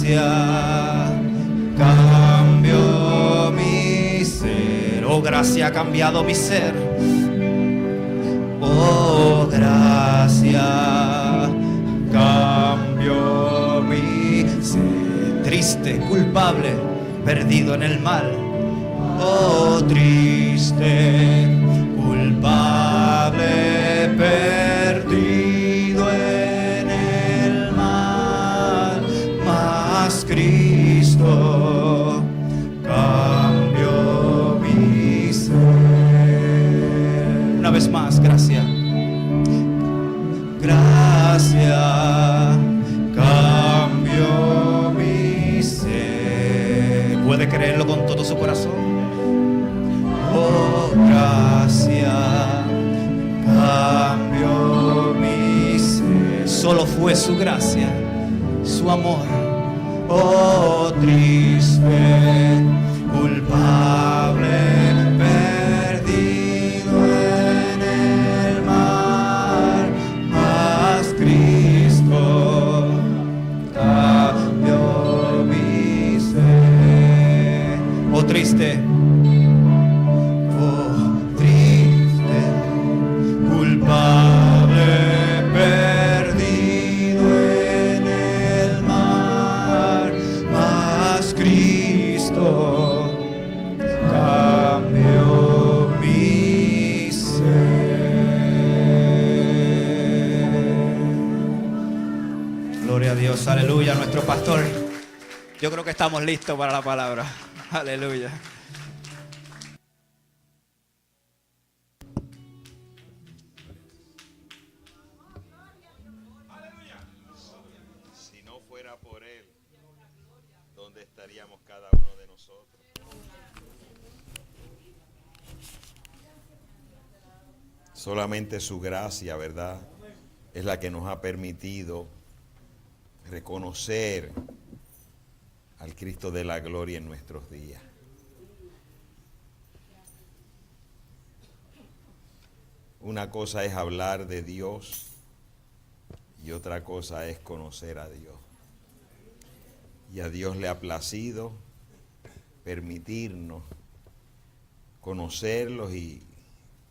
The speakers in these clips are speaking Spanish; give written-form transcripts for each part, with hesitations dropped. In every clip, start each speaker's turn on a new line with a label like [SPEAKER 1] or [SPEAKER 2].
[SPEAKER 1] gracia cambió mi ser. Oh, gracia ha cambiado mi ser. Oh, gracia cambió mi ser. Triste, culpable, perdido en el mal. Oh, triste, culpable, perdido en el mal. Mas Cristo cambió mi ser. Una vez más, gracia. Gracia cambió mi ser. ¿Puede creerlo con todo su corazón? Oh, gracia cambió mi ser. Solo fue su gracia, su amor. Oh, triste, culpable, perdido en el mar, mas Cristo cambió mi ser. Oh, triste, culpable, perdido en el mar, mas Cristo cambió mi ser. Gloria a Dios, aleluya, nuestro pastor. Yo creo que estamos listos para la palabra. Aleluya.
[SPEAKER 2] Estaríamos cada uno de nosotros. Solamente su gracia, ¿verdad?, es la que nos ha permitido reconocer al Cristo de la gloria en nuestros días. Una cosa es hablar de Dios y otra cosa es conocer a Dios. Y a Dios le ha placido permitirnos conocerlos y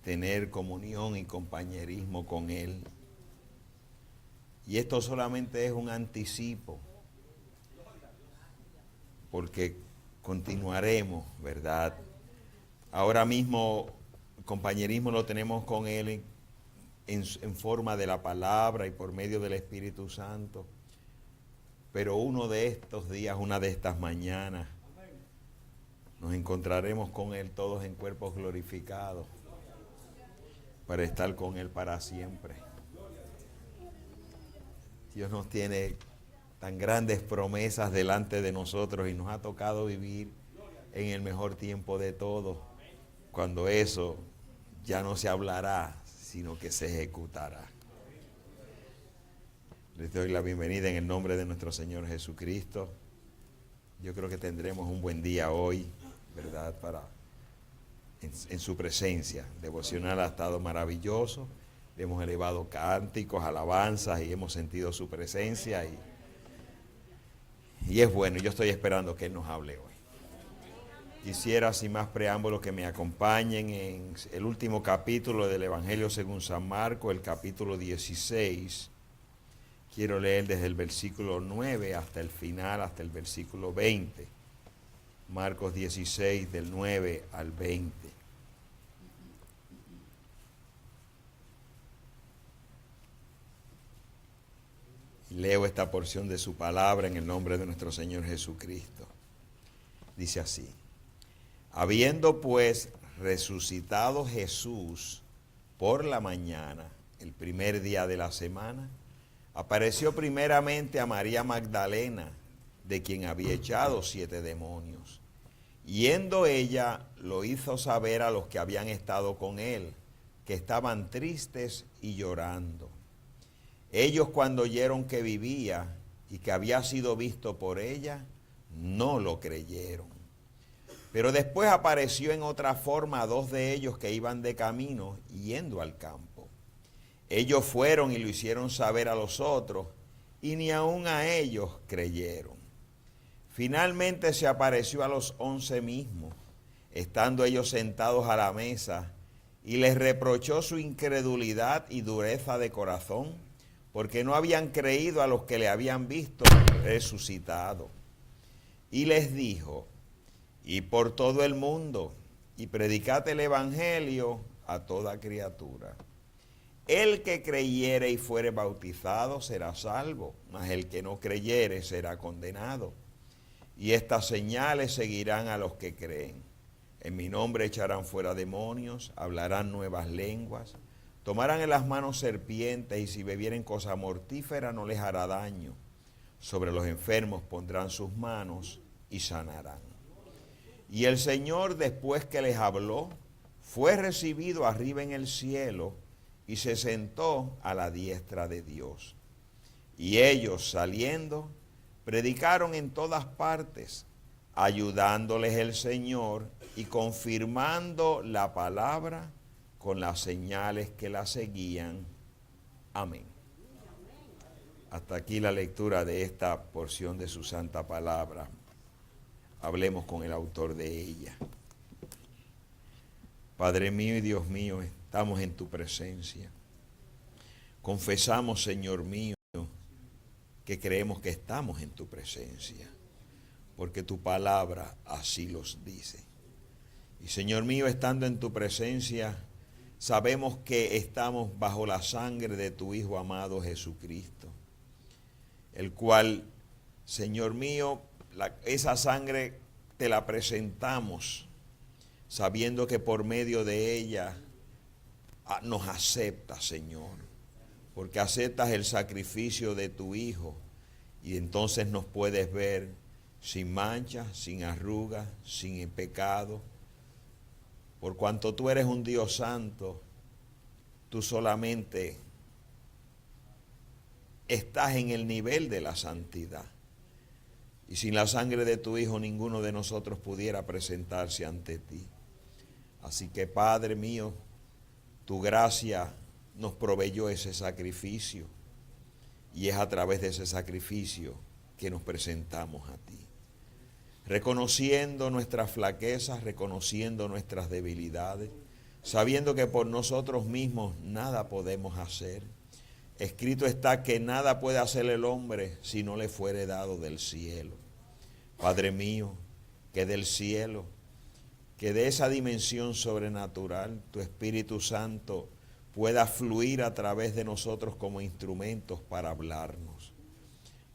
[SPEAKER 2] tener comunión y compañerismo con Él. Y esto solamente es un anticipo, porque continuaremos, ¿verdad? Ahora mismo el compañerismo lo tenemos con Él en forma de la palabra y por medio del Espíritu Santo. Pero uno de estos días, una de estas mañanas, nos encontraremos con Él todos en cuerpos glorificados para estar con Él para siempre. Dios nos tiene tan grandes promesas delante de nosotros y nos ha tocado vivir en el mejor tiempo de todos, cuando eso ya no se hablará, sino que se ejecutará. Les doy la bienvenida en el nombre de nuestro Señor Jesucristo. Yo creo que tendremos un buen día hoy, ¿verdad?, en su presencia. Devocional ha estado maravilloso. Hemos elevado cánticos, alabanzas y hemos sentido su presencia. Y es bueno, yo estoy esperando que Él nos hable hoy. Quisiera, sin más preámbulos, que me acompañen en el último capítulo del Evangelio según San Marcos, el capítulo 16. Quiero leer desde el versículo 9 hasta el final, hasta el versículo 20. Marcos 16, del 9 al 20. Leo esta porción de su palabra en el nombre de nuestro Señor Jesucristo. Dice así: habiendo pues resucitado Jesús por la mañana, el primer día de la semana, apareció primeramente a María Magdalena, de quien había echado 7 demonios. Yendo ella, lo hizo saber a los que habían estado con él, que estaban tristes y llorando. Ellos, cuando oyeron que vivía y que había sido visto por ella, no lo creyeron. Pero después apareció en otra forma a 2 de ellos que iban de camino, yendo al campo. Ellos fueron y lo hicieron saber a los otros, y ni aun a ellos creyeron. Finalmente se apareció a los 11 mismos, estando ellos sentados a la mesa, y les reprochó su incredulidad y dureza de corazón, porque no habían creído a los que le habían visto resucitado. Y les dijo: y por todo el mundo, y predicad el evangelio a toda criatura. El que creyere y fuere bautizado será salvo, mas el que no creyere será condenado. Y estas señales seguirán a los que creen. En mi nombre echarán fuera demonios, hablarán nuevas lenguas, tomarán en las manos serpientes, y si bebieren cosa mortífera no les hará daño. Sobre los enfermos pondrán sus manos y sanarán. Y el Señor, después que les habló, fue recibido arriba en el cielo y se sentó a la diestra de Dios. Y ellos, saliendo, predicaron en todas partes, ayudándoles el Señor y confirmando la palabra con las señales que la seguían. Amén. Hasta aquí la lectura de esta porción de su santa palabra. Hablemos con el autor de ella. Padre mío y Dios mío, estamos en tu presencia. Confesamos, Señor mío, que creemos que estamos en tu presencia, porque tu palabra así los dice. Y Señor mío, estando en tu presencia, sabemos que estamos bajo la sangre de tu Hijo amado Jesucristo, el cual, Señor mío, esa sangre te la presentamos, sabiendo que por medio de ella nos aceptas, Señor, porque aceptas el sacrificio de tu Hijo, y entonces nos puedes ver sin mancha, sin arruga, sin pecado. Por cuanto tú eres un Dios santo, tú solamente estás en el nivel de la santidad. Y sin la sangre de tu Hijo, ninguno de nosotros pudiera presentarse ante ti. Así que, Padre mío, tu gracia nos proveyó ese sacrificio, y es a través de ese sacrificio que nos presentamos a ti, reconociendo nuestras flaquezas, reconociendo nuestras debilidades, sabiendo que por nosotros mismos nada podemos hacer. Escrito está que nada puede hacer el hombre si no le fuere dado del cielo. Padre mío, que del cielo, que de esa dimensión sobrenatural, tu Espíritu Santo pueda fluir a través de nosotros como instrumentos para hablarnos.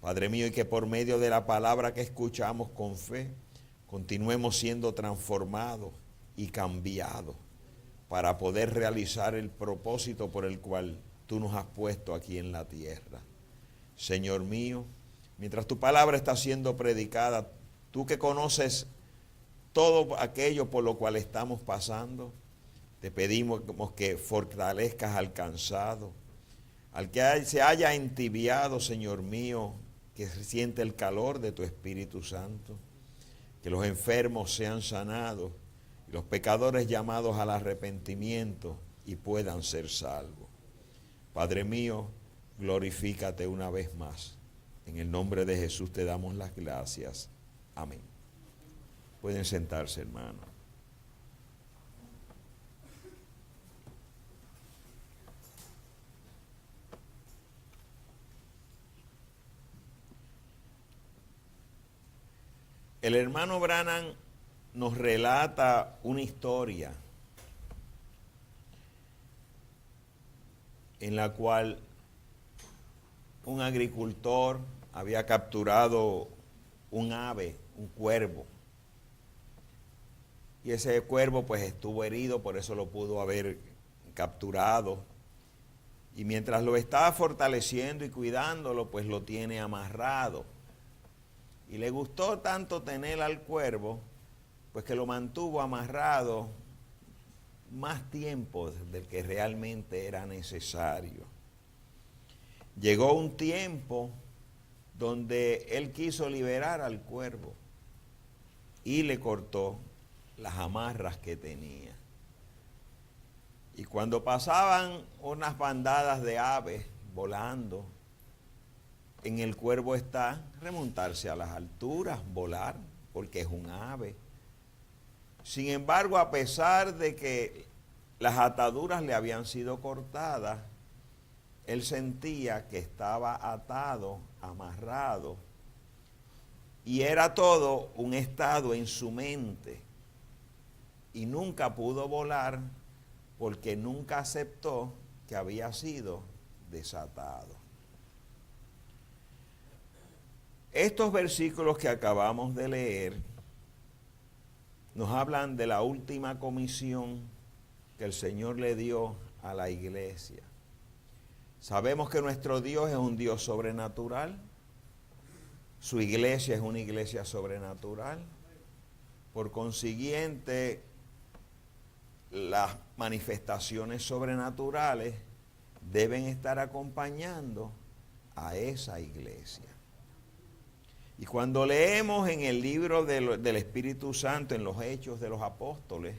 [SPEAKER 2] Padre mío, y que por medio de la palabra que escuchamos con fe, continuemos siendo transformados y cambiados para poder realizar el propósito por el cual tú nos has puesto aquí en la tierra. Señor mío, mientras tu palabra está siendo predicada, tú que conoces todo aquello por lo cual estamos pasando, te pedimos que fortalezcas al cansado, al que se haya entibiado, Señor mío, que siente el calor de tu Espíritu Santo, que los enfermos sean sanados y los pecadores llamados al arrepentimiento y puedan ser salvos. Padre mío, glorifícate una vez más. En el nombre de Jesús te damos las gracias. Amén. Pueden sentarse, hermanos. El hermano Branham nos relata una historia en la cual un agricultor había capturado un ave, un cuervo. Y ese cuervo pues estuvo herido, por eso lo pudo haber capturado. Y mientras lo estaba fortaleciendo y cuidándolo, pues lo tiene amarrado. Y le gustó tanto tener al cuervo, pues que lo mantuvo amarrado más tiempo del que realmente era necesario. Llegó un tiempo donde él quiso liberar al cuervo y le cortó las amarras que tenía. Y cuando pasaban unas bandadas de aves volando, en el cuervo está remontarse a las alturas, volar, porque es un ave. Sin embargo, a pesar de que las ataduras le habían sido cortadas, él sentía que estaba atado, amarrado, y era todo un estado en su mente. Y nunca pudo volar porque nunca aceptó que había sido desatado. Estos versículos que acabamos de leer nos hablan de la última comisión que el Señor le dio a la iglesia. Sabemos que nuestro Dios es un Dios sobrenatural. Su iglesia es una iglesia sobrenatural. Por consiguiente, las manifestaciones sobrenaturales deben estar acompañando a esa iglesia. Y cuando leemos en el libro del Espíritu Santo, en los Hechos de los Apóstoles,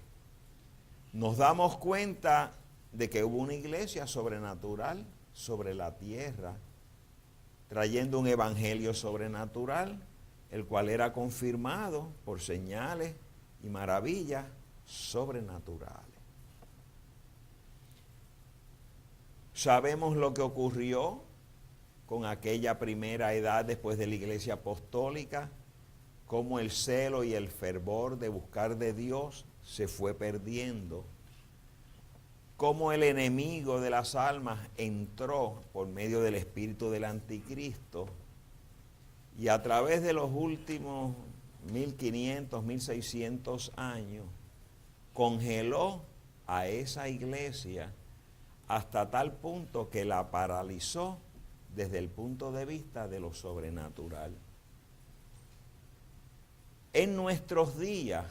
[SPEAKER 2] nos damos cuenta de que hubo una iglesia sobrenatural sobre la tierra, trayendo un evangelio sobrenatural, el cual era confirmado por señales y maravillas sobrenaturales. Sabemos lo que ocurrió con aquella primera edad después de la iglesia apostólica, cómo el celo y el fervor de buscar de Dios se fue perdiendo, cómo el enemigo de las almas entró por medio del espíritu del anticristo y a través de los últimos 1500, 1600 años congeló a esa iglesia hasta tal punto que la paralizó desde el punto de vista de lo sobrenatural. En nuestros días,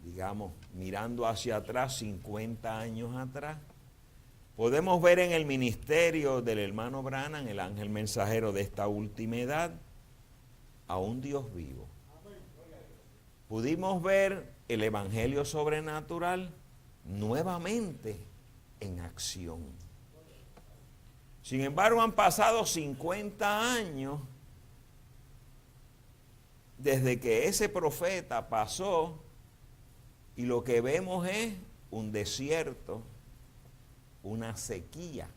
[SPEAKER 2] digamos, mirando hacia atrás, 50 años atrás, podemos ver en el ministerio del hermano Branham, el ángel mensajero de esta última edad, a un Dios vivo. Pudimos ver el evangelio sobrenatural nuevamente en acción. Sin embargo, han pasado 50 años desde que ese profeta pasó y lo que vemos es un desierto, una sequía.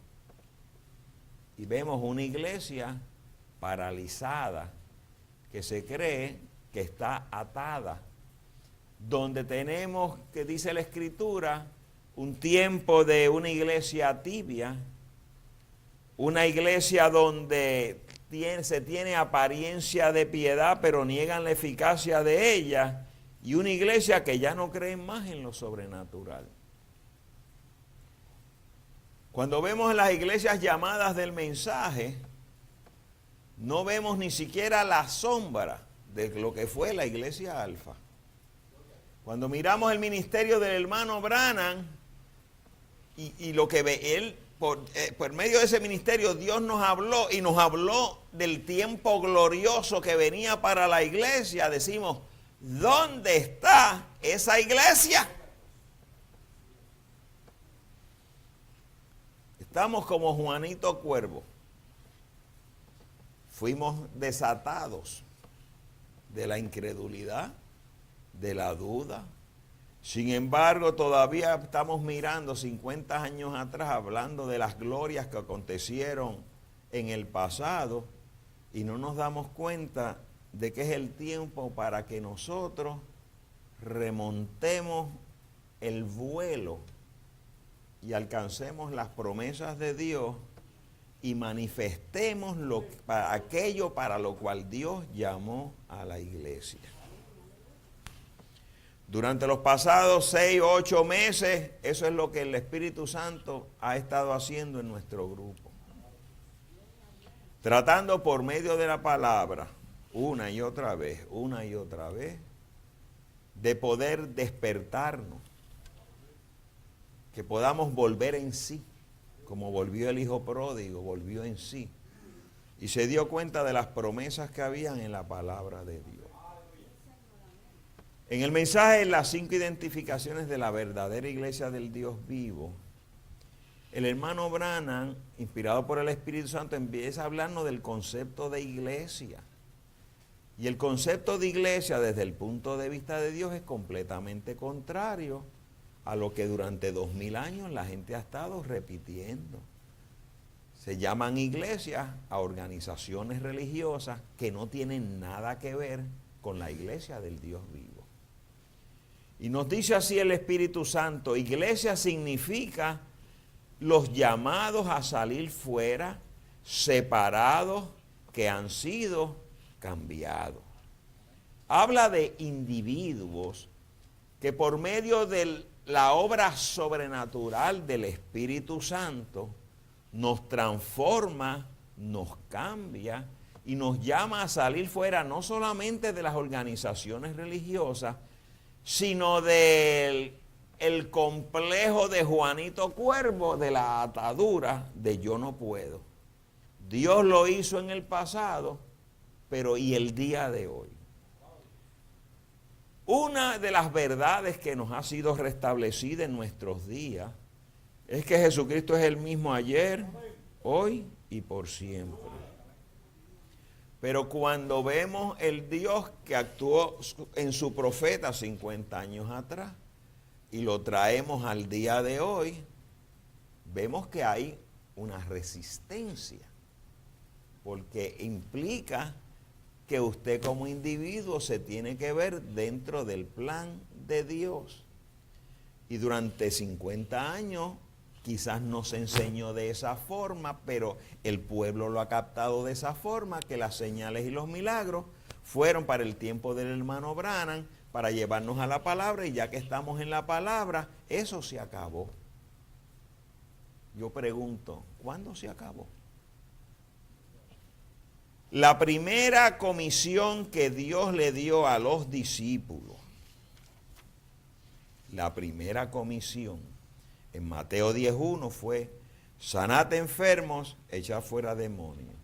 [SPEAKER 2] Y vemos una iglesia paralizada que se cree que está atada. Donde tenemos, que dice la Escritura, un tiempo de una iglesia tibia, una iglesia donde se tiene apariencia de piedad, pero niegan la eficacia de ella, y una iglesia que ya no cree más en lo sobrenatural. Cuando vemos las iglesias llamadas del mensaje, no vemos ni siquiera la sombra de lo que fue la iglesia Alfa. Cuando miramos el ministerio del hermano Branham y lo que ve él, por medio de ese ministerio Dios nos habló y nos habló del tiempo glorioso que venía para la iglesia. Decimos, ¿dónde está esa iglesia? Estamos como Juanito Cuervo. Fuimos desatados de la incredulidad, de la duda. Sin embargo, todavía estamos mirando 50 años atrás, hablando de las glorias que acontecieron en el pasado, y no nos damos cuenta de que es el tiempo para que nosotros remontemos el vuelo y alcancemos las promesas de Dios y manifestemos aquello para lo cual Dios llamó a la iglesia. Durante los pasados 6 o 8 meses, eso es lo que el Espíritu Santo ha estado haciendo en nuestro grupo. Tratando por medio de la palabra, una y otra vez, de poder despertarnos, que podamos volver en sí, como volvió el hijo pródigo, volvió en sí, y se dio cuenta de las promesas que habían en la palabra de Dios. En el mensaje, las 5 identificaciones de la verdadera iglesia del Dios vivo, el hermano Branham, inspirado por el Espíritu Santo, empieza a hablarnos del concepto de iglesia. Y el concepto de iglesia desde el punto de vista de Dios es completamente contrario a lo que durante 2000 años la gente ha estado repitiendo. Se llaman iglesias a organizaciones religiosas que no tienen nada que ver con la iglesia del Dios vivo. Y nos dice así el Espíritu Santo, iglesia significa los llamados a salir fuera, separados, que han sido cambiados. Habla de individuos que por medio de la obra sobrenatural del Espíritu Santo nos transforma, nos cambia y nos llama a salir fuera no solamente de las organizaciones religiosas, sino del complejo de Juanito Cuervo, de la atadura de yo no puedo. Dios lo hizo en el pasado, pero ¿y el día de hoy? Una de las verdades que nos ha sido restablecida en nuestros días es que Jesucristo es el mismo ayer, hoy y por siempre. Pero cuando vemos el Dios que actuó en su profeta 50 años atrás y lo traemos al día de hoy, vemos que hay una resistencia, porque implica que usted como individuo se tiene que ver dentro del plan de Dios. Y durante 50 años quizás no se enseñó de esa forma, pero el pueblo lo ha captado de esa forma, que las señales y los milagros fueron para el tiempo del hermano Branham, para llevarnos a la palabra, y ya que estamos en la palabra, eso se acabó. Yo pregunto, ¿cuándo se acabó? La primera comisión que Dios le dio a los discípulos, la primera comisión en Mateo 10:1 fue: sanad enfermos, echad fuera demonios.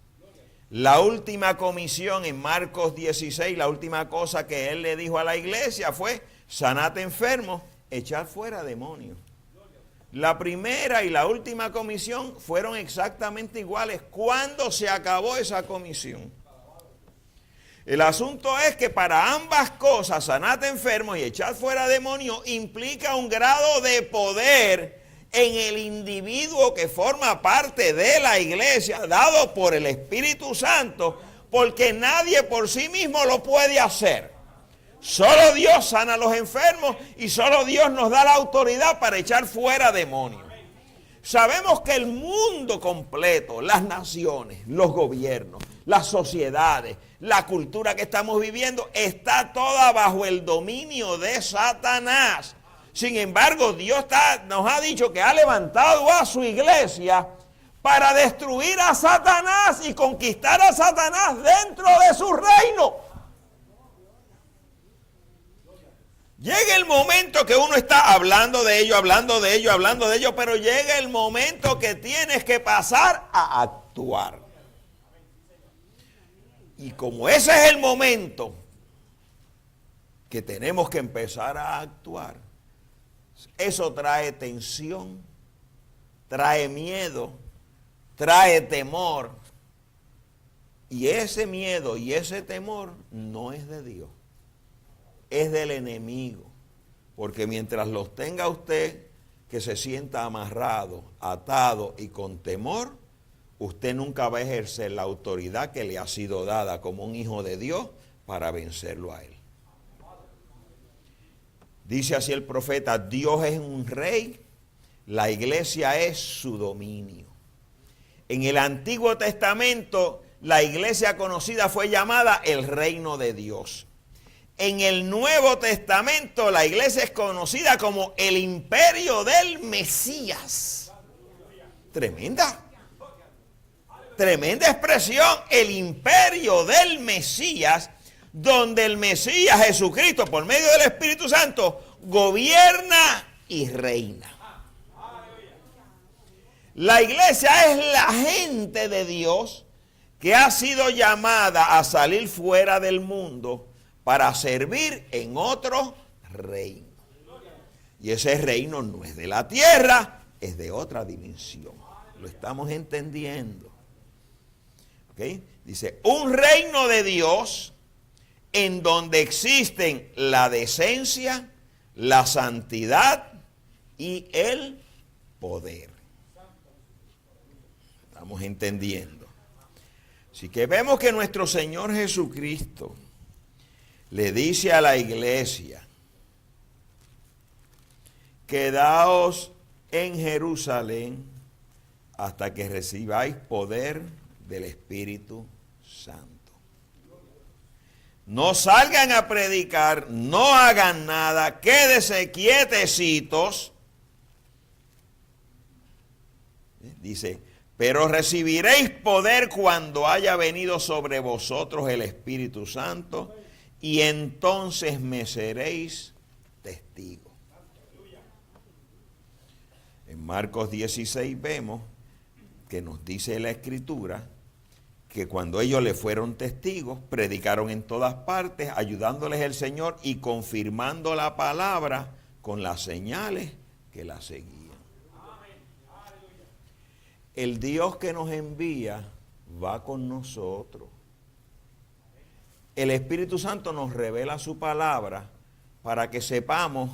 [SPEAKER 2] La última comisión en Marcos 16, la última cosa que él le dijo a la iglesia fue: sanad enfermos, echad fuera demonios. La primera y la última comisión fueron exactamente iguales. ¿Cuándo se acabó esa comisión? El asunto es que para ambas cosas, sanad enfermos y echad fuera demonios, implica un grado de poder en el individuo que forma parte de la iglesia, dado por el Espíritu Santo, porque nadie por sí mismo lo puede hacer. Solo Dios sana a los enfermos y solo Dios nos da la autoridad para echar fuera demonios. Sabemos que el mundo completo, las naciones, los gobiernos, las sociedades, la cultura que estamos viviendo, está toda bajo el dominio de Satanás. Sin embargo, Dios nos ha dicho que ha levantado a su iglesia para destruir a Satanás y conquistar a Satanás dentro de su reino. Llega el momento que uno está hablando de ello, pero llega el momento que tienes que pasar a actuar. Y como ese es el momento que tenemos que empezar a actuar, eso trae tensión, trae miedo, trae temor. Y ese miedo y ese temor no es de Dios, es del enemigo. Porque mientras los tenga usted que se sienta amarrado, atado y con temor, usted nunca va a ejercer la autoridad que le ha sido dada como un hijo de Dios para vencerlo a él. Dice así el profeta: Dios es un rey, la iglesia es su dominio. En el Antiguo Testamento, la iglesia conocida fue llamada el reino de Dios. En el Nuevo Testamento, la iglesia es conocida como el imperio del Mesías. Tremenda expresión, el imperio del Mesías, donde el Mesías Jesucristo, por medio del Espíritu Santo, gobierna y reina. La iglesia es la gente de Dios que ha sido llamada a salir fuera del mundo para servir en otro reino. Y ese reino no es de la tierra, es de otra dimensión. Lo estamos entendiendo. ¿Ok? Dice, un reino de Dios en donde existen la decencia, la santidad y el poder. Estamos entendiendo. Así que vemos que nuestro Señor Jesucristo le dice a la iglesia, quedaos en Jerusalén hasta que recibáis poder del Espíritu Santo. No salgan a predicar, no hagan nada, quédense quietecitos. Dice, pero recibiréis poder cuando haya venido sobre vosotros el Espíritu Santo y entonces me seréis testigos. En Marcos 16 vemos que nos dice la Escritura que cuando ellos le fueron testigos, predicaron en todas partes, ayudándoles el Señor y confirmando la palabra con las señales que la seguían. El Dios que nos envía va con nosotros. El Espíritu Santo nos revela su palabra para que sepamos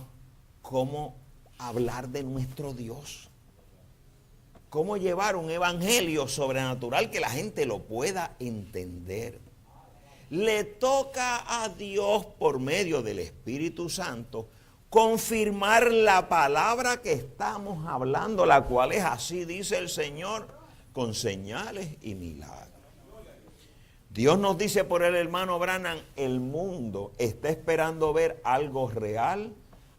[SPEAKER 2] cómo hablar de nuestro Dios. Cómo llevar un evangelio sobrenatural que la gente lo pueda entender. Le toca a Dios por medio del Espíritu Santo confirmar la palabra que estamos hablando, la cual es así, dice el Señor, con señales y milagros. Dios nos dice por el hermano Branham, el mundo está esperando ver algo real,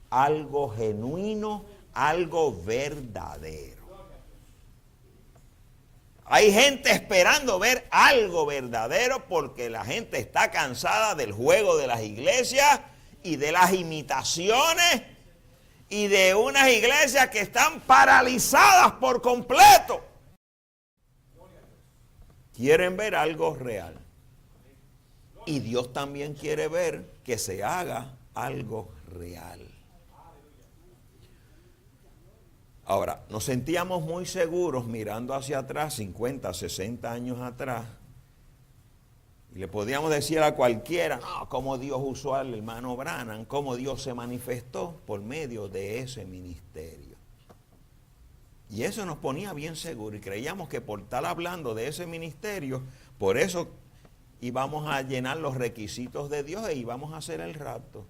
[SPEAKER 2] algo genuino, algo verdadero. Hay gente esperando ver algo verdadero porque la gente está cansada del juego de las iglesias y de las imitaciones y de unas iglesias que están paralizadas por completo. Quieren ver algo real. Y Dios también quiere ver que se haga algo real. Ahora, nos sentíamos muy seguros mirando hacia atrás, 50, 60 años atrás, y le podíamos decir a cualquiera, no, cómo Dios usó al hermano Branham, cómo Dios se manifestó por medio de ese ministerio. Y eso nos ponía bien seguros y creíamos que por estar hablando de ese ministerio, por eso íbamos a llenar los requisitos de Dios e íbamos a hacer el rapto.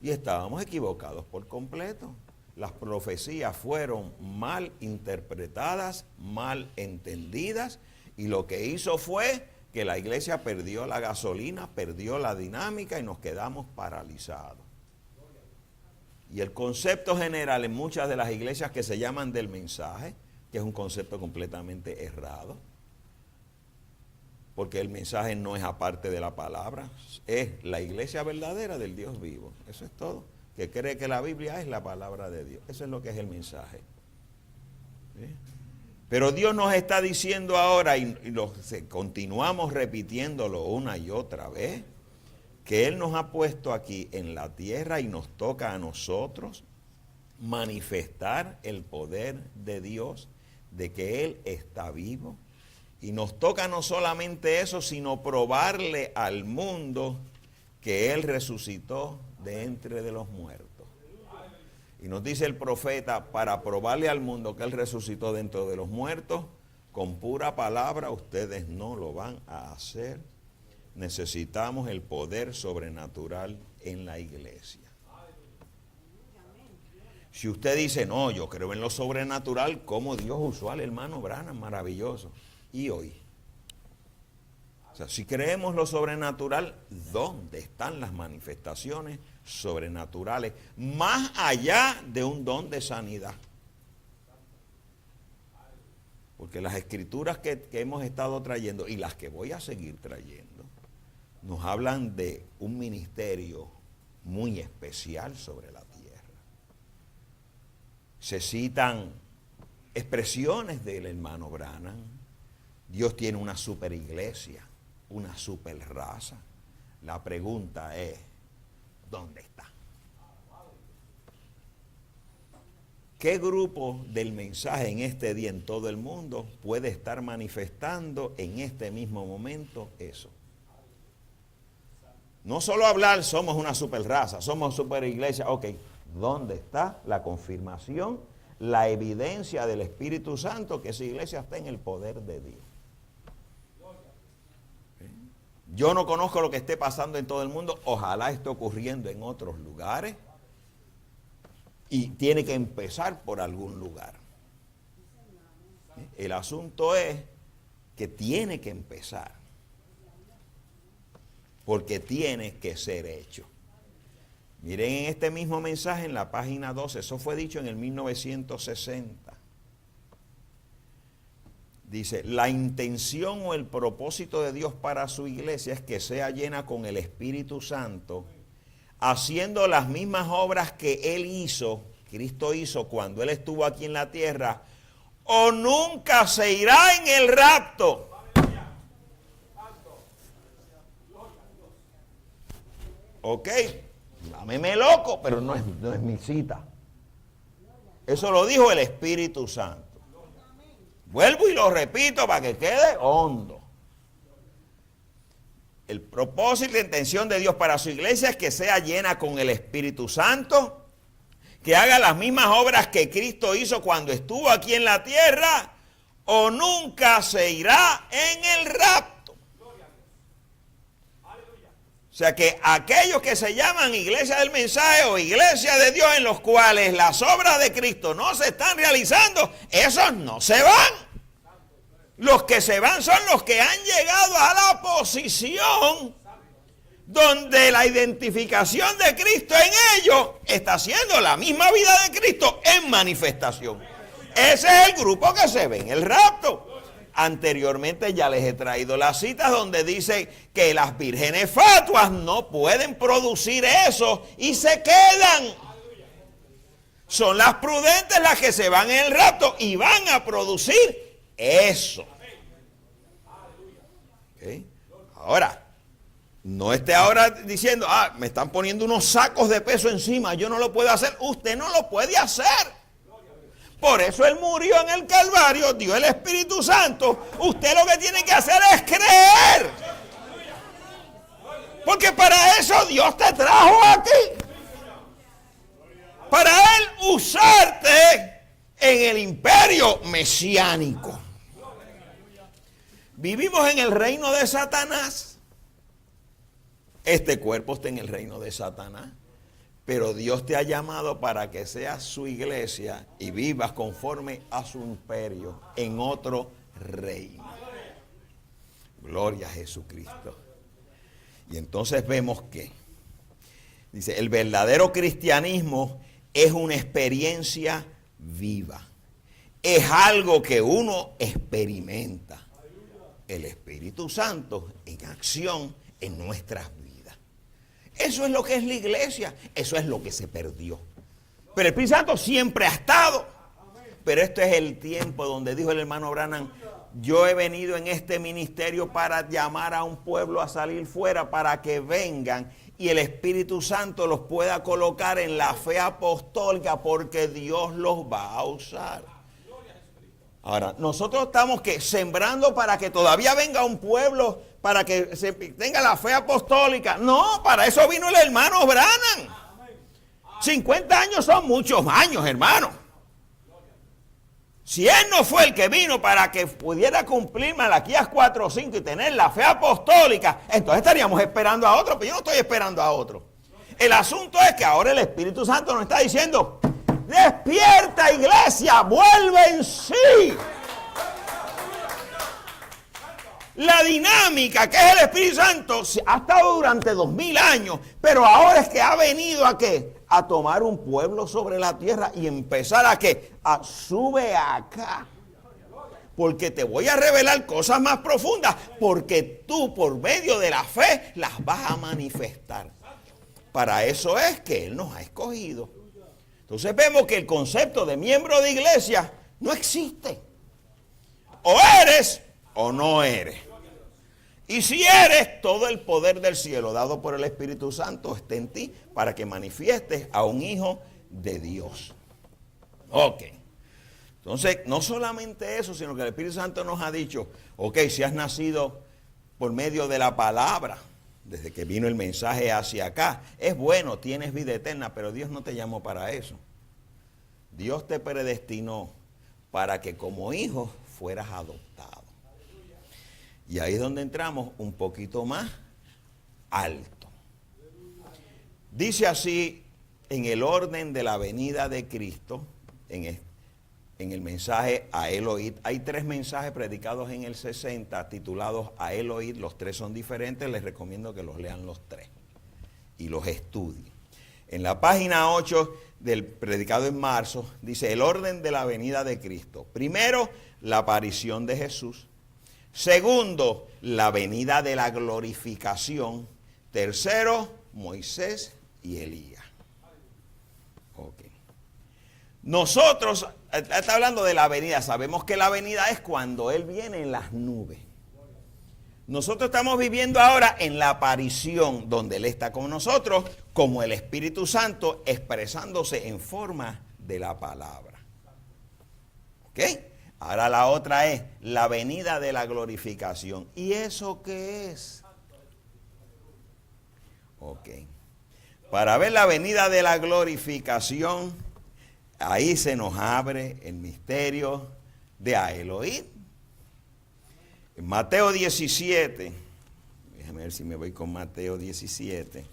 [SPEAKER 2] Y estábamos equivocados por completo. Las profecías fueron mal interpretadas, mal entendidas, y lo que hizo fue que la iglesia perdió la gasolina, perdió la dinámica y nos quedamos paralizados. Y el concepto general en muchas de las iglesias que se llaman del mensaje, que es un concepto completamente errado, porque el mensaje no es aparte de la palabra, es la iglesia verdadera del Dios vivo. Eso es todo. Que cree que la Biblia es la palabra de Dios. Eso es lo que es el mensaje. ¿Sí? Pero Dios nos está diciendo ahora, y continuamos repitiéndolo una y otra vez, que Él nos ha puesto aquí en la tierra y nos toca a nosotros manifestar el poder de Dios, de que Él está vivo. Y nos toca no solamente eso, sino probarle al mundo que Él resucitó de entre de los muertos. Y nos dice el profeta, para probarle al mundo que Él resucitó dentro de los muertos, con pura palabra ustedes no lo van a hacer. Necesitamos el poder sobrenatural en la iglesia. Si usted dice, no, yo creo en lo sobrenatural, como Dios usó al hermano Branham, maravilloso. ¿Y hoy? O sea, si creemos lo sobrenatural, ¿dónde están las manifestaciones sobrenaturales? Más allá de un don de sanidad. Porque las escrituras que hemos estado trayendo y las que voy a seguir trayendo, nos hablan de un ministerio muy especial sobre la tierra. Se citan expresiones del hermano Branham. Dios tiene una super iglesia, una super raza. La pregunta es, ¿dónde está? ¿Qué grupo del mensaje en este día en todo el mundo puede estar manifestando en este mismo momento eso? No solo hablar, somos una super raza, somos super iglesia. Ok, ¿dónde está la confirmación, la evidencia del Espíritu Santo que esa iglesia está en el poder de Dios? Yo no conozco lo que esté pasando en todo el mundo, ojalá esté ocurriendo en otros lugares. Y tiene que empezar por algún lugar. El asunto es que tiene que empezar. Porque tiene que ser hecho. Miren en este mismo mensaje en la página 12, eso fue dicho en el 1960. Dice, la intención o el propósito de Dios para su iglesia es que sea llena con el Espíritu Santo, haciendo las mismas obras que Él hizo, Cristo hizo cuando Él estuvo aquí en la tierra, o nunca se irá en el rapto. Ok, llámeme loco, pero no es mi cita. Eso lo dijo el Espíritu Santo. Vuelvo y lo repito para que quede hondo. El propósito y la intención de Dios para su iglesia es que sea llena con el Espíritu Santo, que haga las mismas obras que Cristo hizo cuando estuvo aquí en la tierra, o nunca se irá en el rapto. O sea que aquellos que se llaman iglesia del mensaje o iglesia de Dios en los cuales las obras de Cristo no se están realizando, esos no se van. Los que se van son los que han llegado a la posición donde la identificación de Cristo en ellos está siendo la misma vida de Cristo en manifestación. Ese es el grupo que se ve en el rapto. Anteriormente ya les he traído las citas donde dice que las vírgenes fatuas no pueden producir eso y se quedan. Son las prudentes las que se van en el rapto y van a producir eso. ¿Okay? Ahora, no esté ahora diciendo, me están poniendo unos sacos de peso encima, yo no lo puedo hacer. Usted no lo puede hacer. Por eso Él murió en el Calvario, dio el Espíritu Santo. Usted lo que tiene que hacer es creer. Porque para eso Dios te trajo aquí. Para Él usarte en el imperio mesiánico. Vivimos en el reino de Satanás. Este cuerpo está en el reino de Satanás. Pero Dios te ha llamado para que seas su iglesia y vivas conforme a su imperio en otro reino. Gloria a Jesucristo. Y entonces vemos que, dice, el verdadero cristianismo es una experiencia viva. Es algo que uno experimenta. El Espíritu Santo en acción en nuestras vidas. Eso es lo que es la iglesia. Eso es lo que se perdió. Pero el Espíritu Santo siempre ha estado. Pero este es el tiempo donde dijo el hermano Branham, yo he venido en este ministerio para llamar a un pueblo a salir fuera para que vengan y el Espíritu Santo los pueda colocar en la fe apostólica porque Dios los va a usar. Ahora, nosotros estamos sembrando para que todavía venga un pueblo, para que se tenga la fe apostólica. No, para eso vino el hermano Branham. 50 años son muchos años, hermano. Si él no fue el que vino para que pudiera cumplir Malaquías 4:5 y tener la fe apostólica, entonces estaríamos esperando a otro, pero yo no estoy esperando a otro. El asunto es que ahora el Espíritu Santo nos está diciendo, despierta iglesia, vuelve en sí. La dinámica que es el Espíritu Santo ha estado durante 2000 años, pero ahora es que ha venido ¿a qué? A tomar un pueblo sobre la tierra y empezar ¿a qué? A sube acá. Porque te voy a revelar cosas más profundas, porque tú por medio de la fe las vas a manifestar. Para eso es que Él nos ha escogido. Entonces vemos que el concepto de miembro de iglesia no existe. O eres o no eres. Y si eres, todo el poder del cielo dado por el Espíritu Santo está en ti para que manifiestes a un hijo de Dios. Ok. Entonces, no solamente eso, sino que el Espíritu Santo nos ha dicho, ok, si has nacido por medio de la palabra, desde que vino el mensaje hacia acá, es bueno, tienes vida eterna, pero Dios no te llamó para eso. Dios te predestinó para que como hijo fueras adoptado. Y ahí es donde entramos un poquito más alto. Dice así, en el orden de la venida de Cristo, en el mensaje a él oíd. Hay 3 mensajes predicados en el 60 titulados a él oíd. Los 3 son diferentes, les recomiendo que los lean los 3 y los estudien. En la página 8 del predicado en marzo dice el orden de la venida de Cristo. Primero, la aparición de Jesús. Segundo, la venida de la glorificación. Tercero, Moisés y Elías. Ok. Nosotros, está hablando de la venida, sabemos que la venida es cuando Él viene en las nubes. Nosotros estamos viviendo ahora en la aparición, donde Él está con nosotros, como el Espíritu Santo, expresándose en forma de la palabra. ¿Ok? Ahora la otra es la venida de la glorificación. ¿Y eso qué es? Ok. Para ver la venida de la glorificación, ahí se nos abre el misterio de a él oíd. En Mateo 17, déjame ver si me voy con Mateo 17.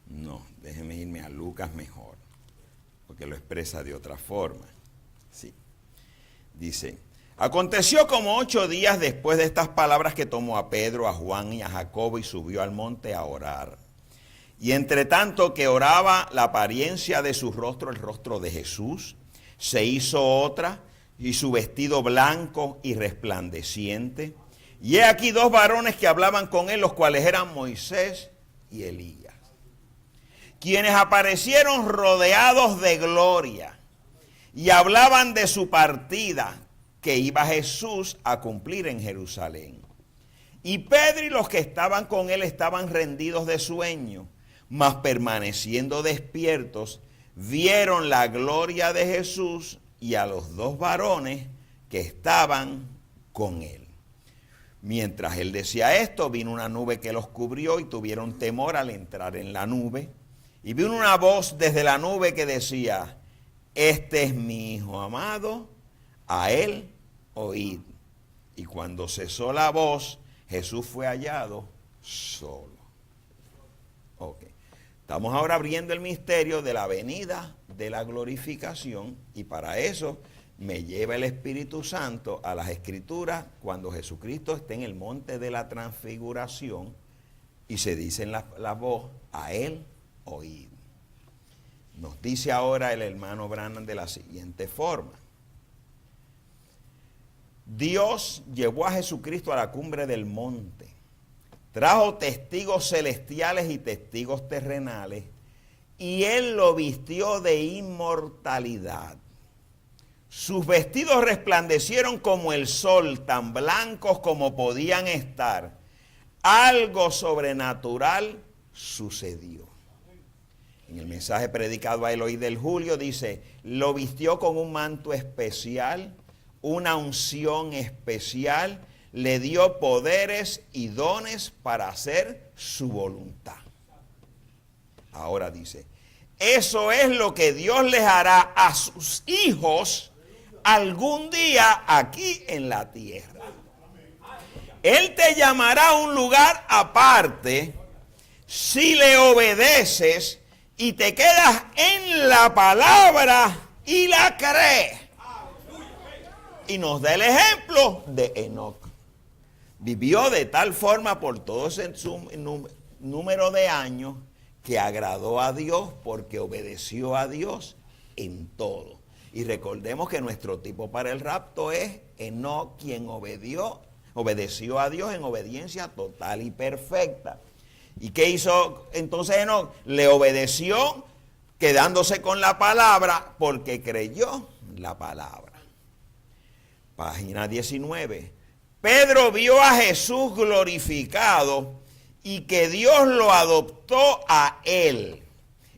[SPEAKER 2] No, déjeme irme a Lucas mejor, porque lo expresa de otra forma. Sí. Dice, aconteció como 8 días después de estas palabras que tomó a Pedro, a Juan y a Jacobo y subió al monte a orar. Y entre tanto que oraba, la apariencia de su rostro, el rostro de Jesús, se hizo otra, y su vestido blanco y resplandeciente. Y he aquí 2 varones que hablaban con él, los cuales eran Moisés y Elías, quienes aparecieron rodeados de gloria, y hablaban de su partida, que iba Jesús a cumplir en Jerusalén. Y Pedro y los que estaban con él estaban rendidos de sueño, mas permaneciendo despiertos, vieron la gloria de Jesús y a los 2 varones que estaban con él. Mientras él decía esto, vino una nube que los cubrió y tuvieron temor al entrar en la nube. Y vino una voz desde la nube que decía, este es mi Hijo amado, a él oíd. Y cuando cesó la voz, Jesús fue hallado solo. Ok. Estamos ahora abriendo el misterio de la venida de la glorificación, y para eso me lleva el Espíritu Santo a las Escrituras cuando Jesucristo está en el monte de la transfiguración y se dice en la voz, a él oíd. Nos dice ahora el hermano Branham de la siguiente forma. Dios llevó a Jesucristo a la cumbre del monte, trajo testigos celestiales y testigos terrenales, y él lo vistió de inmortalidad. Sus vestidos resplandecieron como el sol, tan blancos como podían estar. Algo sobrenatural sucedió. En el mensaje predicado a Eloí del Julio dice, lo vistió con un manto especial, una unción especial, le dio poderes y dones para hacer su voluntad. Ahora dice, eso es lo que Dios les hará a sus hijos algún día aquí en la tierra. Él te llamará a un lugar aparte si le obedeces y te quedas en la palabra y la crees. Y nos da el ejemplo de Enoc. Vivió de tal forma por todo ese número de años que agradó a Dios porque obedeció a Dios en todo. Y recordemos que nuestro tipo para el rapto es Enoc, quien obedeció a Dios en obediencia total y perfecta. ¿Y qué hizo entonces Enoc? Le obedeció quedándose con la palabra porque creyó la palabra. Página 19. Pedro vio a Jesús glorificado y que Dios lo adoptó a él.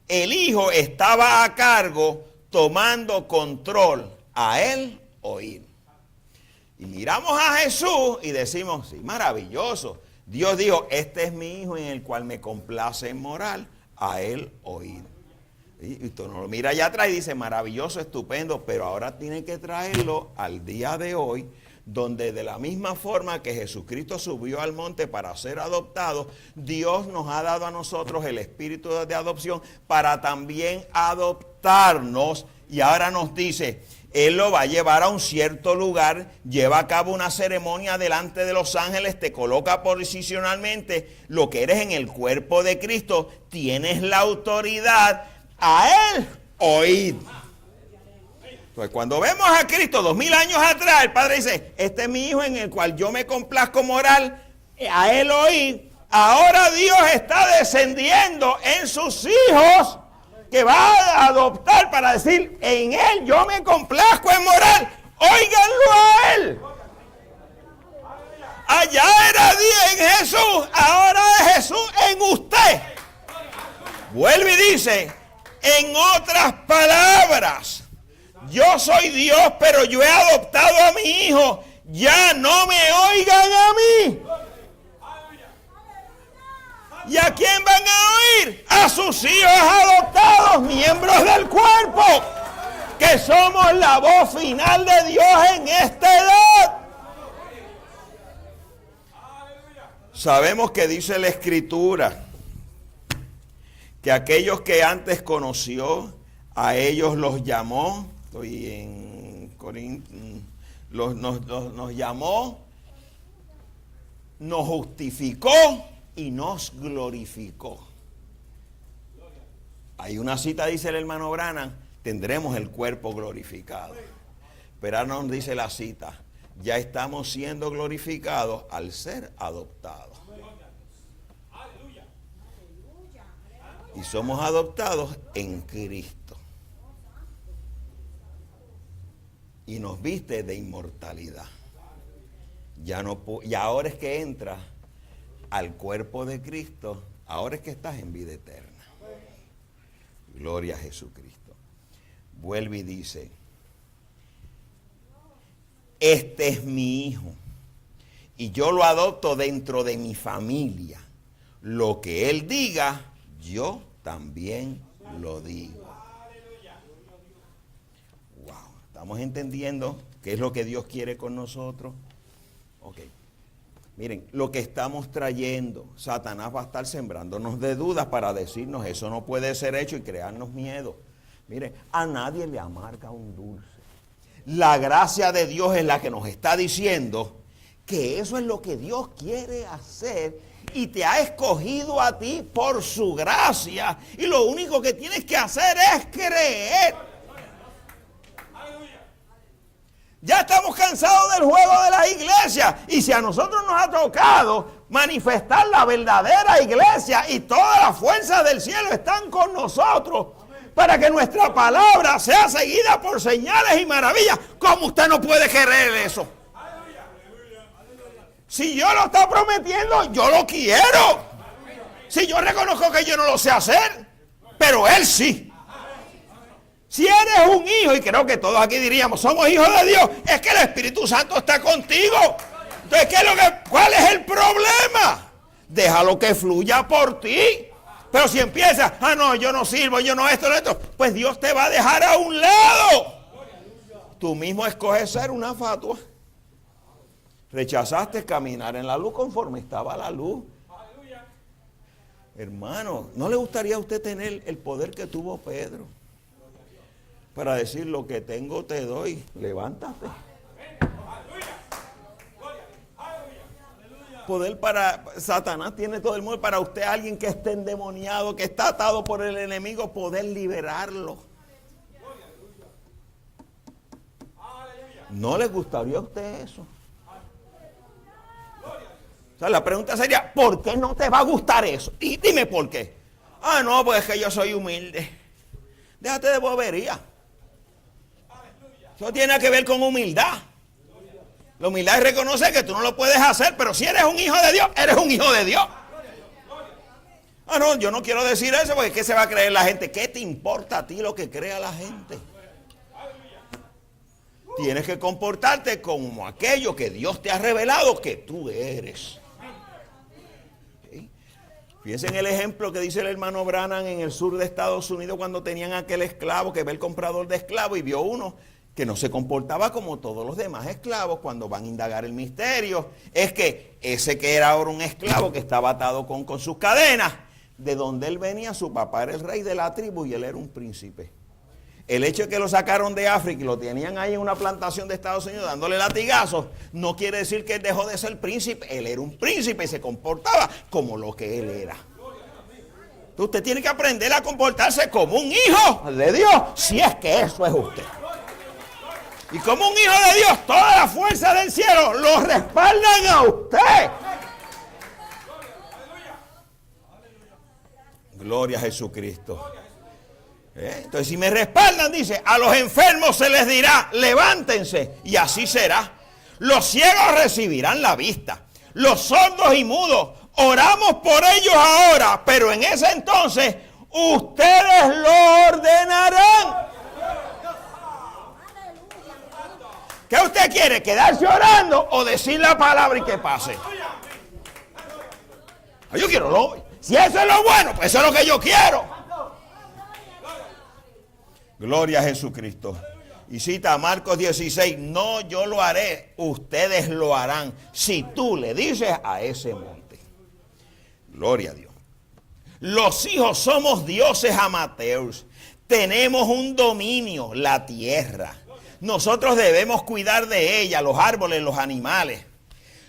[SPEAKER 2] el Hijo estaba a cargo tomando control, a Él oír. Y miramos a Jesús y decimos, sí, maravilloso. Dios dijo, este es mi Hijo en el cual me complace en morar, a Él oír. Y tú no lo mira allá atrás y dice, maravilloso, estupendo, pero ahora tiene que traerlo al día de hoy, donde de la misma forma que Jesucristo subió al monte para ser adoptado, Dios nos ha dado a nosotros el espíritu de adopción para también adoptarnos. Y ahora nos dice, Él lo va a llevar a un cierto lugar, lleva a cabo una ceremonia delante de los ángeles, te coloca posicionalmente lo que eres en el cuerpo de Cristo, tienes la autoridad a Él oír. Entonces, cuando vemos a Cristo 2000 años atrás, el Padre dice, este es mi Hijo en el cual yo me complazco morar, a Él oír. Ahora Dios está descendiendo en sus hijos que va a adoptar para decir, en Él yo me complazco en morar, óiganlo a Él. Allá era Dios en Jesús, ahora es Jesús en usted. Vuelve y dice, en otras palabras, yo soy Dios, pero yo he adoptado a mi Hijo. Ya no me oigan a mí. ¿Y a quién van a oír? A sus hijos adoptados, miembros del cuerpo, que somos la voz final de Dios en esta edad. Sabemos que dice la Escritura que aquellos que antes conoció, a ellos los llamó. Estoy en Corintios. Nos llamó, nos justificó y nos glorificó. Hay una cita, dice el hermano Branham, tendremos el cuerpo glorificado. Pero ahora nos dice la cita, ya estamos siendo glorificados al ser adoptados. Y somos adoptados en Cristo. Y nos viste de inmortalidad. Y ahora es que entras al cuerpo de Cristo, ahora es que estás en vida eterna. Gloria a Jesucristo. Vuelve y dice, este es mi Hijo, y yo lo adopto dentro de mi familia. Lo que Él diga, yo también lo digo. Wow, ¿estamos entendiendo qué es lo que Dios quiere con nosotros? Ok. Miren, lo que estamos trayendo, Satanás va a estar sembrándonos de dudas para decirnos eso no puede ser hecho y crearnos miedo. Miren, a nadie le amarga un dulce. La gracia de Dios es la que nos está diciendo que eso es lo que Dios quiere hacer y te ha escogido a ti por su gracia. Y lo único que tienes que hacer es creer. Ya estamos cansados del juego de la iglesia. Y si a nosotros nos ha tocado manifestar la verdadera iglesia y todas las fuerzas del cielo están con nosotros para que nuestra palabra sea seguida por señales y maravillas, ¿cómo usted no puede querer eso? Si Dios lo está prometiendo, yo lo quiero. Si yo reconozco que yo no lo sé hacer, pero Él sí. Si eres un hijo, y creo que todos aquí diríamos, somos hijos de Dios, es que el Espíritu Santo está contigo. Entonces, ¿cuál es el problema? Déjalo que fluya por ti. Pero si empiezas, no, yo no sirvo, yo no esto, pues Dios te va a dejar a un lado. Tú mismo escoges ser una fatua. Rechazaste caminar en la luz conforme estaba la luz. Hermano, ¿no le gustaría a usted tener el poder que tuvo Pedro? Para decir, lo que tengo te doy, levántate. Poder para Satanás tiene todo el mundo. Para usted, alguien que esté endemoniado, que está atado por el enemigo, poder liberarlo. ¿No le gustaría a usted eso? O sea, la pregunta sería, ¿por qué no te va a gustar eso? Y dime por qué. No, pues es que yo soy humilde. Déjate de bobería. Eso tiene que ver con humildad. La humildad es reconocer que tú no lo puedes hacer, pero si eres un hijo de Dios, eres un hijo de Dios. Ah, no, yo no quiero decir eso porque ¿qué se va a creer la gente? ¿Qué te importa a ti lo que crea la gente? Tienes que comportarte como aquello que Dios te ha revelado que tú eres. ¿Sí? Fíjense en el ejemplo que dice el hermano Branham en el sur de Estados Unidos cuando tenían aquel esclavo que ve el comprador de esclavos y vio uno que no se comportaba como todos los demás esclavos cuando van a indagar el misterio. Es que ese que era ahora un esclavo que estaba atado con sus cadenas, de donde él venía, su papá era el rey de la tribu y él era un príncipe. El hecho de que lo sacaron de África y lo tenían ahí en una plantación de Estados Unidos dándole latigazos, no quiere decir que él dejó de ser príncipe. Él era un príncipe y se comportaba como lo que él era. Entonces usted tiene que aprender a comportarse como un hijo de Dios, si es que eso es usted. Y como un hijo de Dios, toda la fuerza del cielo lo respaldan a usted. Gloria a Jesucristo. Entonces si me respaldan, dice, a los enfermos se les dirá, levántense, y así será. Los ciegos recibirán la vista, los sordos y mudos, oramos por ellos ahora, pero en ese entonces ustedes lo ordenarán. ¿Qué usted quiere? ¿Quedarse orando o decir la palabra y que pase? Yo quiero lo... Si eso es lo bueno, pues eso es lo que yo quiero. Gloria a Jesucristo. Y cita a Marcos 16, no yo lo haré, ustedes lo harán. Si tú le dices a ese monte. Gloria a Dios. Los hijos somos dioses amateurs. Tenemos un dominio, la tierra. Nosotros debemos cuidar de ella, los árboles, los animales.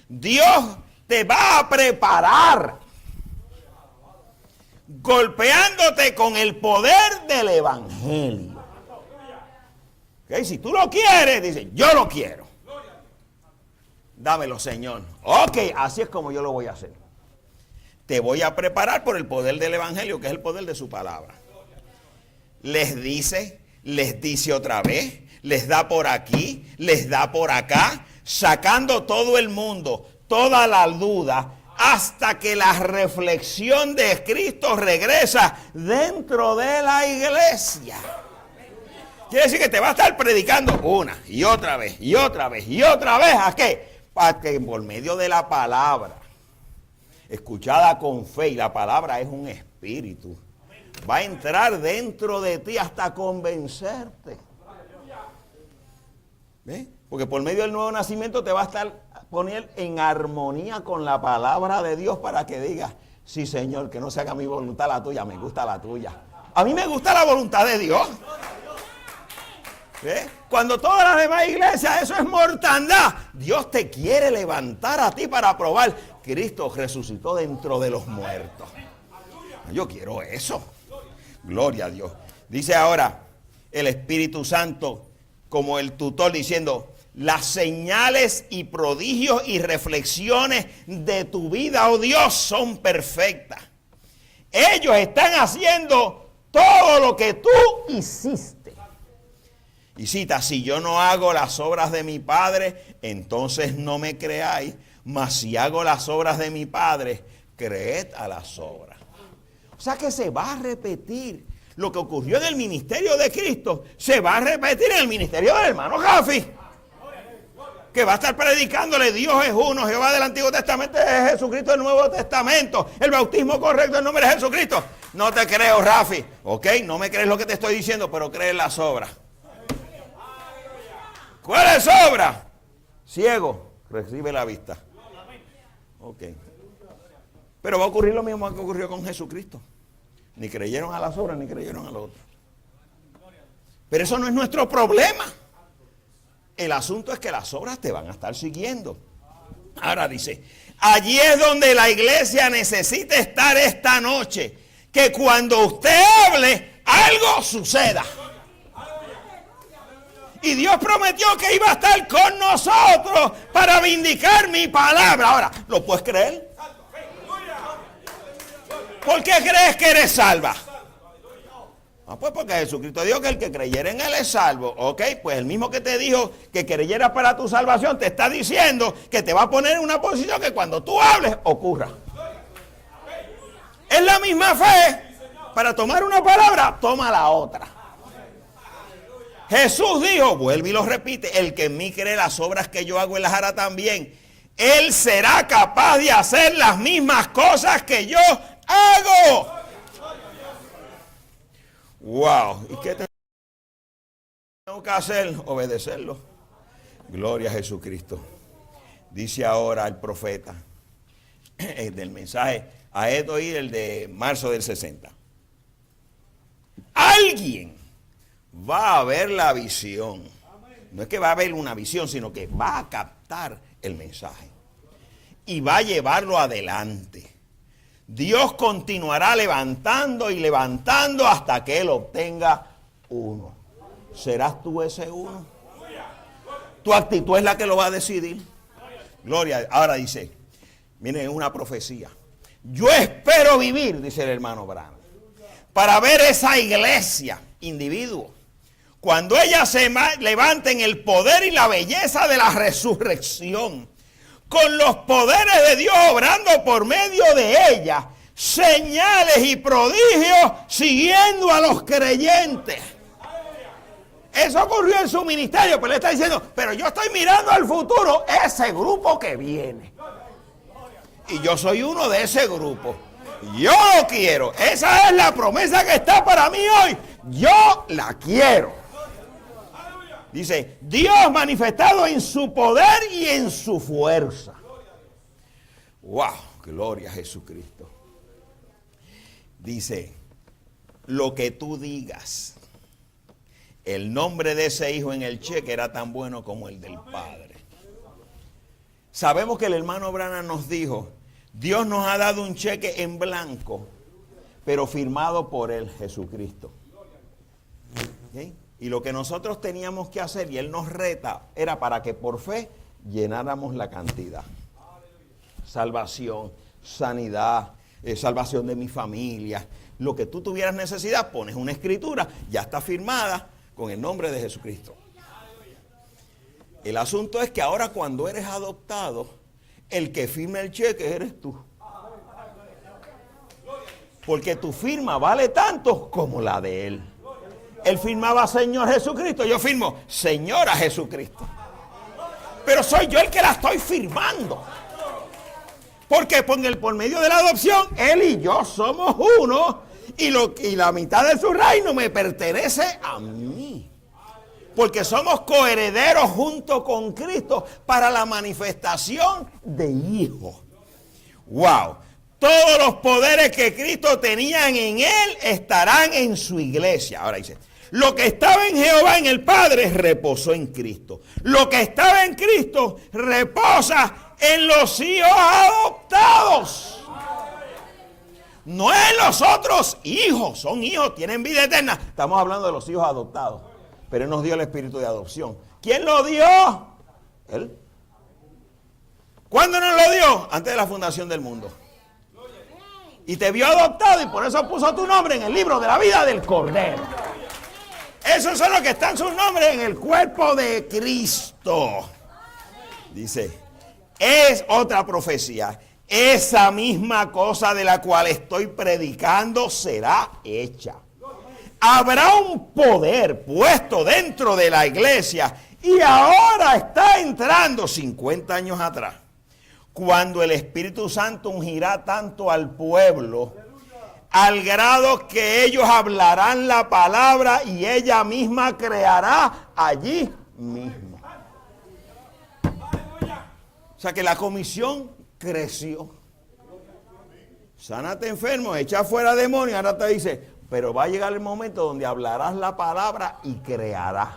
[SPEAKER 2] Dios te va a preparar golpeándote con el poder del evangelio. ¿Okay? Si tú lo quieres, dice, yo lo quiero. Dámelo, Señor. Ok, así es como yo lo voy a hacer. Te voy a preparar por el poder del evangelio, que es el poder de su palabra. Les dice otra vez, les da por aquí, les da por acá, sacando todo el mundo, toda la duda, hasta que la reflexión de Cristo regresa dentro de la iglesia. Quiere decir que te va a estar predicando una y otra vez, y otra vez, y otra vez. ¿A qué? Para que por medio de la palabra, escuchada con fe, y la palabra es un espíritu, va a entrar dentro de ti hasta convencerte. ¿Ves? Porque por medio del nuevo nacimiento te va a estar poner en armonía con la palabra de Dios para que digas, sí, Señor, que no se haga mi voluntad la tuya, me gusta la tuya. A mí me gusta la voluntad de Dios. ¿Ves? Cuando todas las demás iglesias, eso es mortandad. Dios te quiere levantar a ti para probar. Cristo resucitó dentro de los muertos. Yo quiero eso. Gloria a Dios. Dice ahora el Espíritu Santo como el tutor diciendo, las señales y prodigios y reflexiones de tu vida, oh Dios, son perfectas. Ellos están haciendo todo lo que tú hiciste. Y cita, si yo no hago las obras de mi Padre, entonces no me creáis, mas si hago las obras de mi Padre, creed a las obras. O sea que se va a repetir lo que ocurrió en el ministerio de Cristo, se va a repetir en el ministerio del hermano Jafi, que va a estar predicándole Dios es uno, Jehová del Antiguo Testamento es Jesucristo del Nuevo Testamento, el bautismo correcto en nombre de Jesucristo. No te creo, Rafi, ok, no me crees lo que te estoy diciendo, pero crees las obras. ¿Cuál es obra? Ciego, recibe la vista. Ok. Pero va a ocurrir lo mismo que ocurrió con Jesucristo. Ni creyeron a las obras, ni creyeron a lo otro. Pero eso no es nuestro problema. El asunto es que las obras te van a estar siguiendo. Ahora dice, allí es donde la iglesia necesita estar esta noche. Que cuando usted hable, algo suceda. Y Dios prometió que iba a estar con nosotros para vindicar mi palabra. Ahora, ¿lo puedes creer? ¿Por qué crees que eres salva? Pues porque Jesucristo dijo que el que creyera en Él es salvo. Ok, pues el mismo que te dijo que creyeras para tu salvación, te está diciendo que te va a poner en una posición que cuando tú hables, ocurra. Es la misma fe. Para tomar una palabra, toma la otra. Jesús dijo, vuelve y lo repite, el que en mí cree las obras que yo hago, él las hará también. Él será capaz de hacer las mismas cosas que yo hago. Wow. ¿Y qué tengo que hacer? Obedecerlo. Gloria a Jesucristo. Dice ahora el profeta del mensaje a Edoir, el de marzo del 60. Alguien va a ver la visión. No es que va a ver una visión, sino que va a captar el mensaje y va a llevarlo adelante. Dios continuará levantando y levantando hasta que Él obtenga uno. ¿Serás tú ese uno? Tu actitud es la que lo va a decidir. Gloria. Ahora dice, miren, es una profecía. Yo espero vivir, dice el hermano Branham, para ver esa iglesia, individuo, cuando ella se levante en el poder y la belleza de la resurrección, con los poderes de Dios obrando por medio de ella, señales y prodigios siguiendo a los creyentes. Eso ocurrió en su ministerio, pero él está diciendo, pero yo estoy mirando al futuro, ese grupo que viene. Y yo soy uno de ese grupo. Yo lo quiero. Esa es la promesa que está para mí hoy. Yo la quiero. Dice, Dios manifestado en su poder y en su fuerza. Wow, gloria a Jesucristo. Dice, lo que tú digas. El nombre de ese hijo en el cheque era tan bueno como el del padre. Sabemos que el hermano Branham nos dijo, Dios nos ha dado un cheque en blanco, pero firmado por él, Jesucristo. ¿Okay? Y lo que nosotros teníamos que hacer, y él nos reta, era para que por fe llenáramos la cantidad. Salvación, sanidad, salvación de mi familia. Lo que tú tuvieras necesidad, pones una escritura, ya está firmada con el nombre de Jesucristo. El asunto es que ahora cuando eres adoptado, el que firma el cheque eres tú. Porque tu firma vale tanto como la de él. Él firmaba Señor Jesucristo, yo firmo Señora Jesucristo. Pero soy yo el que la estoy firmando. Porque por medio de la adopción, él y yo somos uno. Y la mitad de su reino me pertenece a mí. Porque somos coherederos junto con Cristo para la manifestación de hijos. ¡Wow! Todos los poderes que Cristo tenía en él estarán en su iglesia. Ahora dice, lo que estaba en Jehová, en el Padre, reposó en Cristo. Lo que estaba en Cristo reposa en los hijos adoptados. No en los otros hijos. Son hijos, tienen vida eterna. Estamos hablando de los hijos adoptados. Pero Él nos dio el espíritu de adopción. ¿Quién lo dio? Él. ¿Cuándo nos lo dio? Antes de la fundación del mundo. Y te vio adoptado y por eso puso tu nombre en el libro de la vida del Cordero. Esos son los que están sus nombres en el cuerpo de Cristo. Dice, es otra profecía. Esa misma cosa de la cual estoy predicando será hecha. Habrá un poder puesto dentro de la iglesia y ahora está entrando 50 años atrás. Cuando el Espíritu Santo ungirá tanto al pueblo, al grado que ellos hablarán la palabra y ella misma creará allí mismo. O sea que la comisión creció. Sánate enfermo, echa fuera demonios. Ahora te dice, pero va a llegar el momento donde hablarás la palabra y crearás.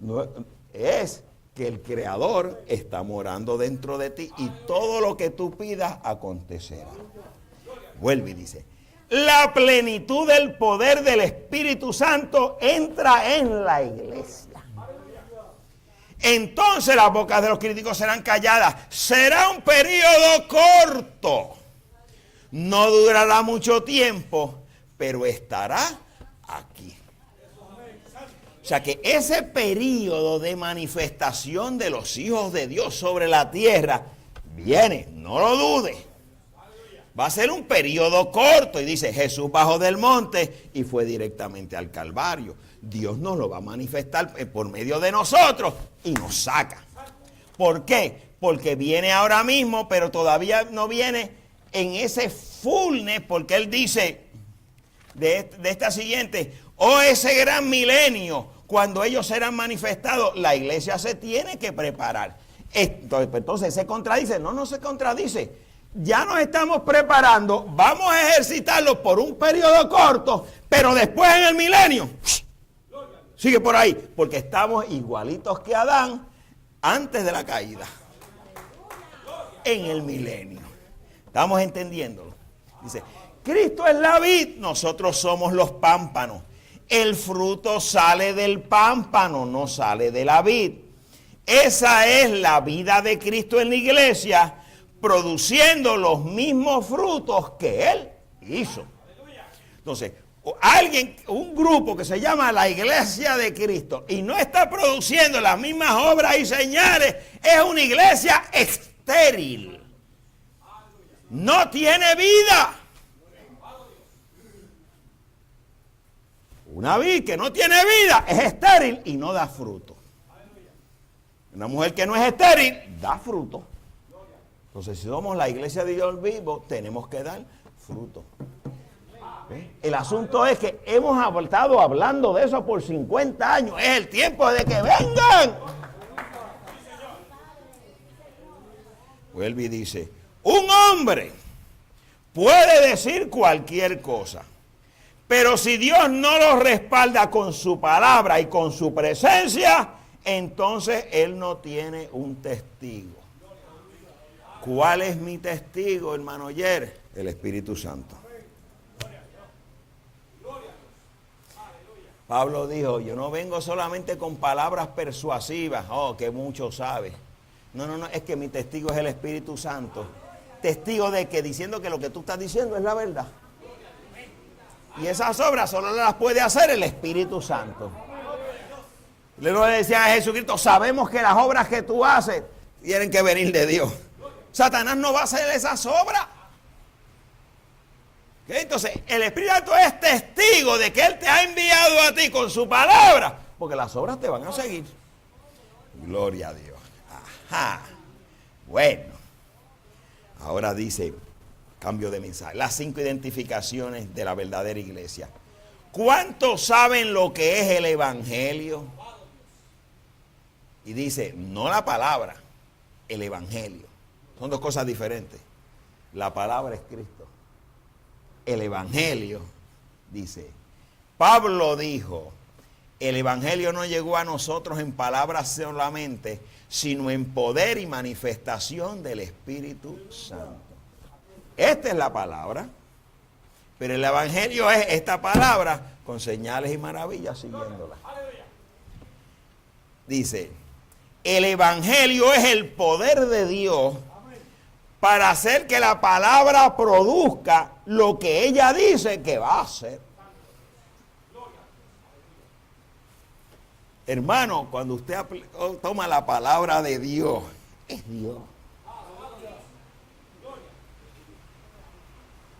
[SPEAKER 2] No, es que el Creador está morando dentro de ti y todo lo que tú pidas acontecerá. Vuelve y dice, la plenitud del poder del Espíritu Santo entra en la iglesia. Entonces las bocas de los críticos serán calladas. Será un periodo corto. No durará mucho tiempo, pero estará aquí. O sea que ese periodo de manifestación de los hijos de Dios sobre la tierra Viene, no lo dude. Va a ser un periodo corto. Y dice, Jesús bajó del monte y fue directamente al Calvario. Dios nos lo va a manifestar por medio de nosotros y nos saca. ¿Por qué? Porque viene ahora mismo, pero todavía no viene en ese fullness, porque Él dice de esta siguiente, ese gran milenio, cuando ellos serán manifestados, la iglesia se tiene que preparar. Entonces se contradice. No se contradice. Ya nos estamos preparando, vamos a ejercitarlo por un periodo corto, pero después en el milenio, sigue por ahí, porque estamos igualitos que Adán antes de la caída. En el milenio. ¿Estamos entendiéndolo? Dice, Cristo es la vid, nosotros somos los pámpanos. El fruto sale del pámpano, no sale de la vid. Esa es la vida de Cristo en la iglesia, produciendo los mismos frutos que Él hizo. Entonces, un grupo que se llama la Iglesia de Cristo y no está produciendo las mismas obras y señales, es una iglesia estéril. No tiene vida. Una vid que no tiene vida es estéril y no da fruto. Una mujer que no es estéril da fruto. Entonces, si somos la iglesia de Dios vivo, tenemos que dar fruto. El asunto es que hemos estado hablando de eso por 50 años. Es el tiempo de que vengan. Vuelve y dice, un hombre puede decir cualquier cosa, pero si Dios no lo respalda con su palabra y con su presencia, entonces Él no tiene un testigo. ¿Cuál es mi testigo, hermano Oyer? El Espíritu Santo. Pablo dijo, yo no vengo solamente con palabras persuasivas, que mucho sabe. No, es que mi testigo es el Espíritu Santo. Testigo de que diciendo que lo que tú estás diciendo es la verdad. Y esas obras solo las puede hacer el Espíritu Santo. Le decía a Jesucristo, sabemos que las obras que tú haces tienen que venir de Dios. Satanás no va a hacer esas obras. ¿Okay? Entonces, el Espíritu Santo es testigo de que Él te ha enviado a ti con su palabra, porque las obras te van a seguir. Gloria a Dios. Ajá. Bueno. Ahora dice, cambio de mensaje, las 5 identificaciones de la verdadera iglesia. ¿Cuántos saben lo que es el Evangelio? Y dice, no la palabra, el Evangelio. Son dos cosas diferentes. La palabra es Cristo. El Evangelio, dice, Pablo dijo, el Evangelio no llegó a nosotros en palabras solamente, sino en poder y manifestación del Espíritu Santo. Esta es la palabra, pero el Evangelio es esta palabra con señales y maravillas siguiéndola. Dice, el Evangelio es el poder de Dios para hacer que la palabra produzca lo que ella dice que va a hacer. Hermano, cuando usted toma la palabra de Dios, es Dios.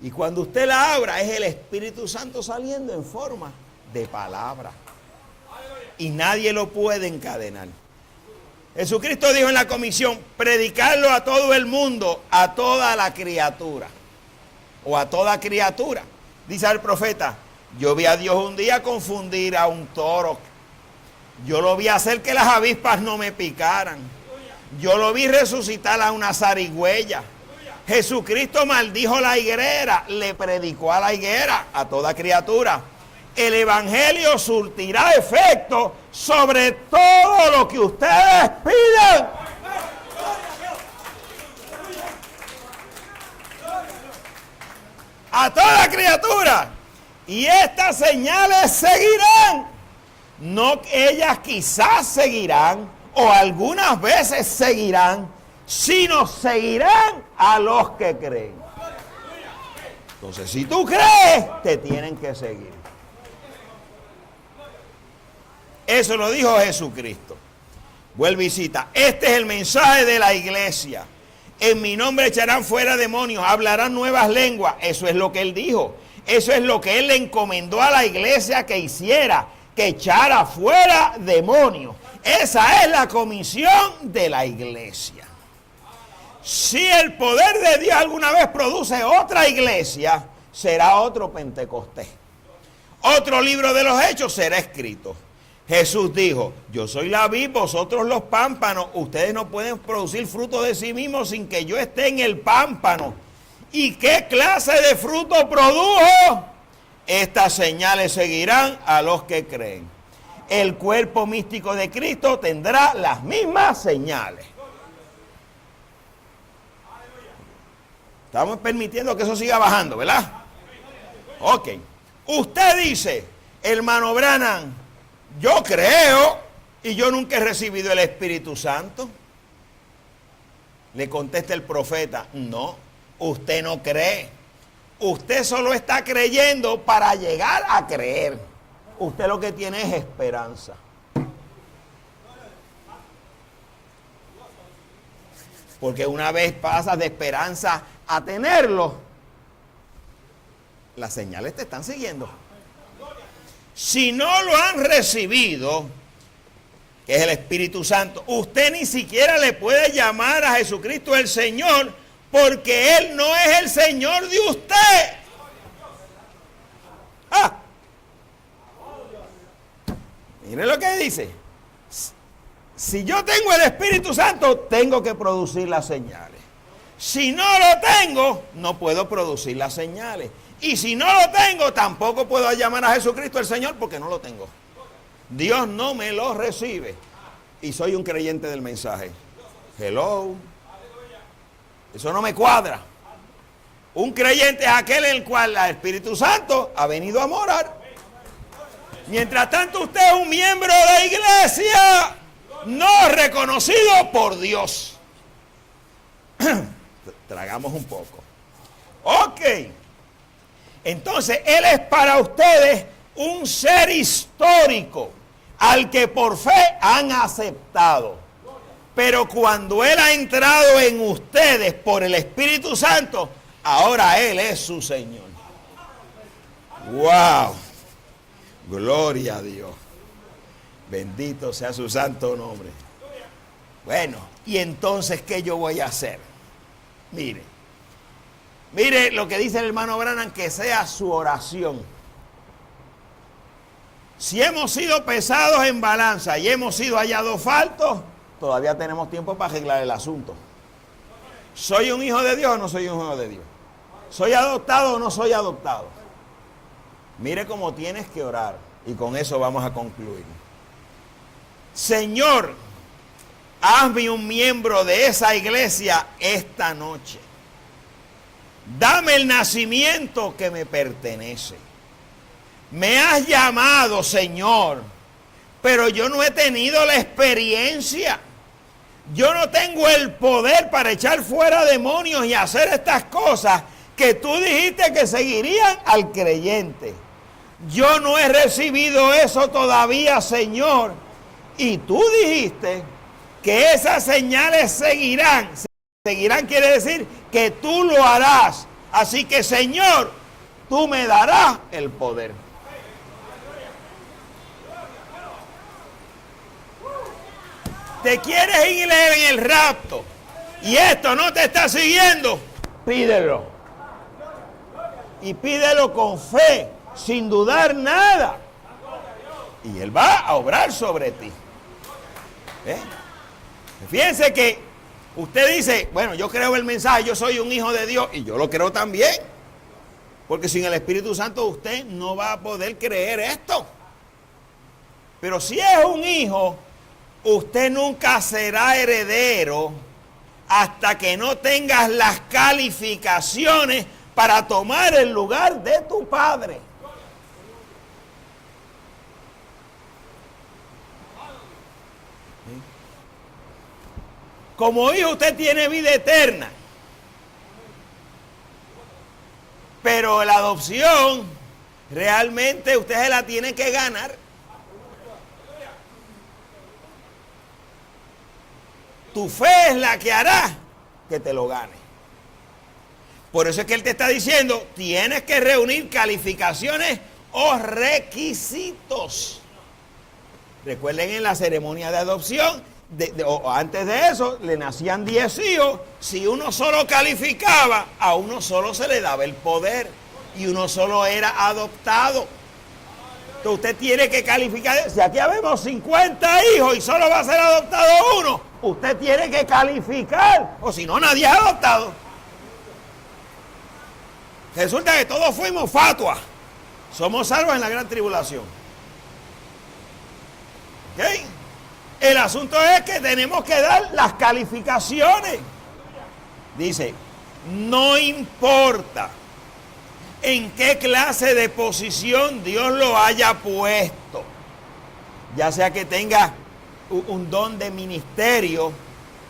[SPEAKER 2] Y cuando usted la abra, es el Espíritu Santo saliendo en forma de palabra. Y nadie lo puede encadenar. Jesucristo dijo en la comisión, predicarlo a todo el mundo, a toda la criatura. O a toda criatura. Dice el profeta, yo vi a Dios un día confundir a un toro. Yo lo vi hacer que las avispas no me picaran. Yo lo vi resucitar a una zarigüeya. Jesucristo maldijo la higuera, le predicó a la higuera, a toda criatura. El Evangelio surtirá efecto sobre todo lo que ustedes pidan. A toda criatura. Y estas señales seguirán. No, ellas quizás seguirán, o algunas veces seguirán, sino seguirán a los que creen. Entonces, si tú crees, te tienen que seguir. Eso lo dijo Jesucristo. Vuelve y cita. Este es el mensaje de la iglesia. En mi nombre echarán fuera demonios, hablarán nuevas lenguas. Eso es lo que él dijo. Eso es lo que él le encomendó a la iglesia que hiciera, que echara fuera demonios. Esa es la comisión de la iglesia. Si el poder de Dios alguna vez produce otra iglesia, será otro Pentecostés. Otro libro de los Hechos será escrito. Jesús dijo, yo soy la vid, vosotros los pámpanos. Ustedes no pueden producir fruto de sí mismos sin que yo esté en el pámpano. ¿Y qué clase de fruto produjo? Estas señales seguirán a los que creen. El cuerpo místico de Cristo tendrá las mismas señales. Estamos permitiendo que eso siga bajando, ¿verdad? Ok. Usted dice, hermano Branham, yo creo y yo nunca he recibido el Espíritu Santo. Le contesta el profeta, no, usted no cree. Usted solo está creyendo para llegar a creer. Usted lo que tiene es esperanza. Porque una vez pasas de esperanza a tenerlo, las señales te están siguiendo. Si no lo han recibido, que es el Espíritu Santo, usted ni siquiera le puede llamar a Jesucristo el Señor, porque Él no es el Señor de usted. Ah. Mire lo que dice. Si yo tengo el Espíritu Santo, tengo que producir las señales. Si no lo tengo, no puedo producir las señales. Y si no lo tengo, tampoco puedo llamar a Jesucristo el Señor porque no lo tengo. Dios no me lo recibe. Y soy un creyente del mensaje. Hello. Eso no me cuadra. Un creyente es aquel en el cual el Espíritu Santo ha venido a morar. Mientras tanto, usted es un miembro de la iglesia no reconocido por Dios. Tragamos un poco. Ok. Entonces, Él es para ustedes un ser histórico al que por fe han aceptado. Pero cuando Él ha entrado en ustedes por el Espíritu Santo, ahora Él es su Señor. ¡Wow! Gloria a Dios. Bendito sea su santo nombre. Bueno, ¿y entonces qué yo voy a hacer? Mire lo que dice el hermano Branham, que sea su oración. Si hemos sido pesados en balanza y hemos sido hallados faltos, todavía tenemos tiempo para arreglar el asunto. ¿Soy un hijo de Dios o no soy un hijo de Dios? ¿Soy adoptado o no soy adoptado? Mire cómo tienes que orar. Y con eso vamos a concluir. Señor, hazme un miembro de esa iglesia esta noche. Dame el nacimiento que me pertenece. Me has llamado, Señor, pero yo no he tenido la experiencia. Yo no tengo el poder para echar fuera demonios y hacer estas cosas que tú dijiste que seguirían al creyente. Yo no he recibido eso todavía, Señor. Y tú dijiste que esas señales seguirán. Seguirán quiere decir que tú lo harás. Así que, Señor, tú me darás el poder. Te quieres ir en el rapto y esto no te está siguiendo, pídelo. Y pídelo con fe, sin dudar nada. Y Él va a obrar sobre ti. Fíjense que usted dice, bueno, yo creo el mensaje, yo soy un hijo de Dios, y yo lo creo también. Porque sin el Espíritu Santo usted no va a poder creer esto. Pero si es un hijo, usted nunca será heredero hasta que no tengas las calificaciones para tomar el lugar de tu padre. Como hijo usted tiene vida eterna. Pero la adopción realmente usted se la tiene que ganar. Tu fe es la que hará que te lo gane. Por eso es que él te está diciendo, tienes que reunir calificaciones o requisitos. Recuerden en la ceremonia de adopción, o antes de eso, le nacían 10 hijos. Si uno solo calificaba, a uno solo se le daba el poder y uno solo era adoptado. Entonces usted tiene que calificar. Si aquí habemos 50 hijos y solo va a ser adoptado uno, usted tiene que calificar, o si no, nadie es adoptado. Resulta que todos fuimos fatuas. Somos salvos en la gran tribulación. ¿Ok? El asunto es que tenemos que dar las calificaciones. Dice, no importa en qué clase de posición Dios lo haya puesto, ya sea que tengas un don de ministerio,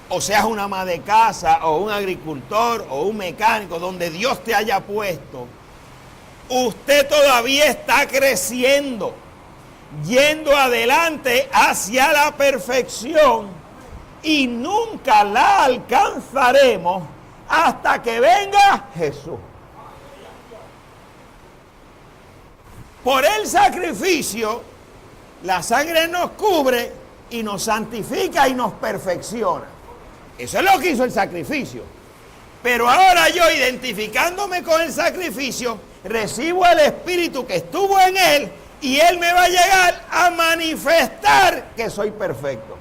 [SPEAKER 2] o seas una ama de casa, o un agricultor, o un mecánico, donde Dios te haya puesto, usted todavía está creciendo, yendo adelante hacia la perfección, y nunca la alcanzaremos hasta que venga Jesús. Por el sacrificio, la sangre nos cubre y nos santifica y nos perfecciona. Eso es lo que hizo el sacrificio. Pero ahora yo, identificándome con el sacrificio, recibo el Espíritu que estuvo en él y él me va a llegar a manifestar que soy perfecto.